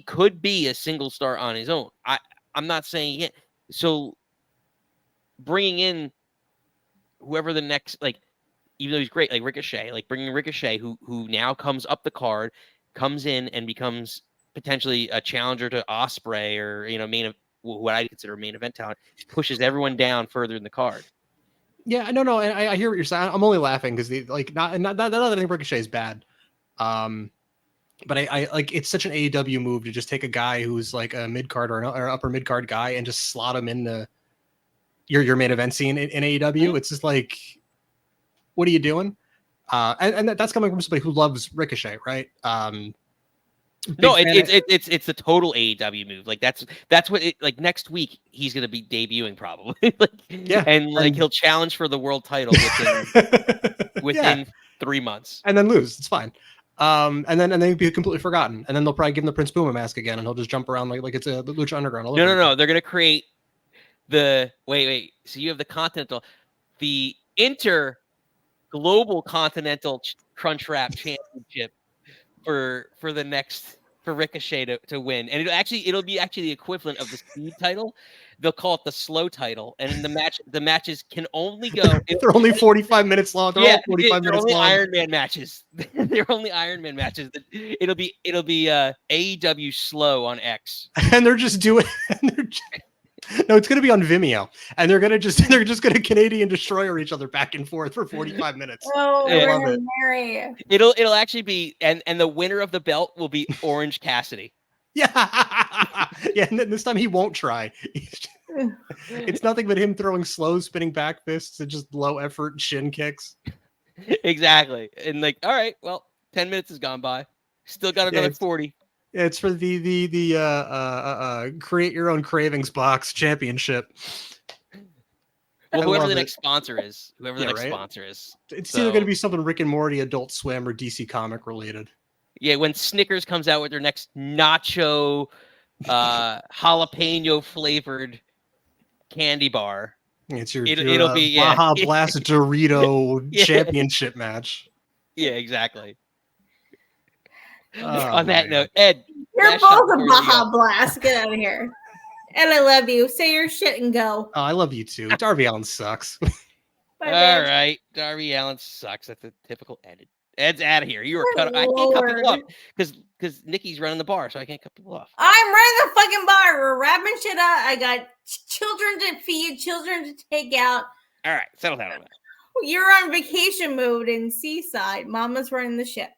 could be a single star on his own. I'm not saying it. So bringing in whoever the next like. Even though he's great, like Ricochet, like bringing Ricochet, who now comes up the card, comes in and becomes potentially a challenger to Ospreay or what I consider a main event talent, pushes everyone down further in the card. Yeah, no, and I hear what you're saying. I'm only laughing because not that I think Ricochet is bad, but I like it's such an AEW move to just take a guy who's like a mid card or upper mid card guy and just slot him into your main event scene in AEW. Mm-hmm. It's just like, what are you doing? And that's coming from somebody who loves Ricochet, right? No, it's a total AEW move. Like that's what it like. Next week he's going to be debuting probably. And he'll challenge for the world title within 3 months, and then lose. It's fine. And then he'll be completely forgotten, and then they'll probably give him the Prince Puma mask again, and he'll just jump around like it's a Lucha Underground. No. They're going to create the wait. So you have the Continental, the Global Continental Crunch Wrap Championship for Ricochet to win, and it'll be the equivalent of the speed title. They'll call it the slow title, and in the matches can only go. They're only 45 minutes long. They're all 45 minutes long. Iron Man matches. They're only Iron Man matches. It'll be AEW slow on X, and they're just doing. No, it's going to be on Vimeo, and they're just going to Canadian Destroyer each other back and forth for 45 minutes. Oh, I love it. Mary. It'll actually be, and the winner of the belt will be Orange Cassidy. Yeah, and then this time he won't try. It's nothing but him throwing slow spinning back fists and just low effort shin kicks. Exactly, and like, all right, well, 10 minutes has gone by. Still got another 40. It's for the create your own cravings box championship. Well, whoever the next sponsor is, it's either going to be something Rick and Morty, Adult Swim, or DC Comic related. Yeah, when Snickers comes out with their next nacho, jalapeno flavored candy bar, it'll be Baja Blast Dorito championship match. Yeah, exactly. On that note, Ed, you're both a Baja Blast. Get out of here. And I love you. Say your shit and go. Oh, I love you too. Darby Allin sucks. All right, Darby Allin sucks. That's a typical Ed's out of here. You were Good cut. I can't cut people off Lord. because Nikki's running the bar, so I can't cut people off. I'm running the fucking bar. We're wrapping shit up. I got children to feed, children to take out. All right, settle down on that. You're on vacation mode in Seaside. Mama's running the ship.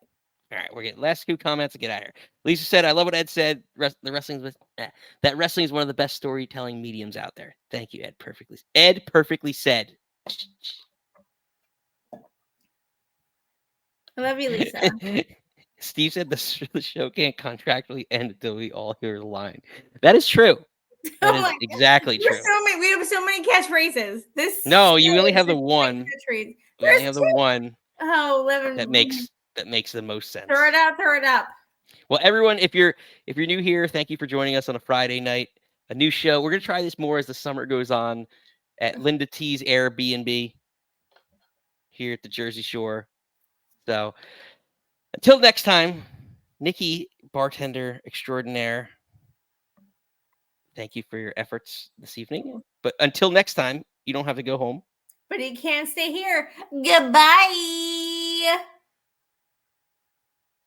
All right, we're getting last 2 comments to get out of here. Lisa said, "I love what Ed said. That wrestling is one of the best storytelling mediums out there." Thank you, Ed. Ed perfectly said. I love you, Lisa. Steve said the show can't contractually end until we all hear the line. That is true. That is exactly true. We have so many catchphrases. No, you only have the one. You only have the one. Oh, 11. That makes the most sense. Throw it out. Well, everyone, if you're new here, thank you for joining us on a Friday night. A new show. We're gonna try this more as the summer goes on at Linda T's Airbnb here at the Jersey Shore. So until next time, Nikki, bartender extraordinaire, thank you for your efforts this evening. But until next time, you don't have to go home. But he can't stay here. Goodbye.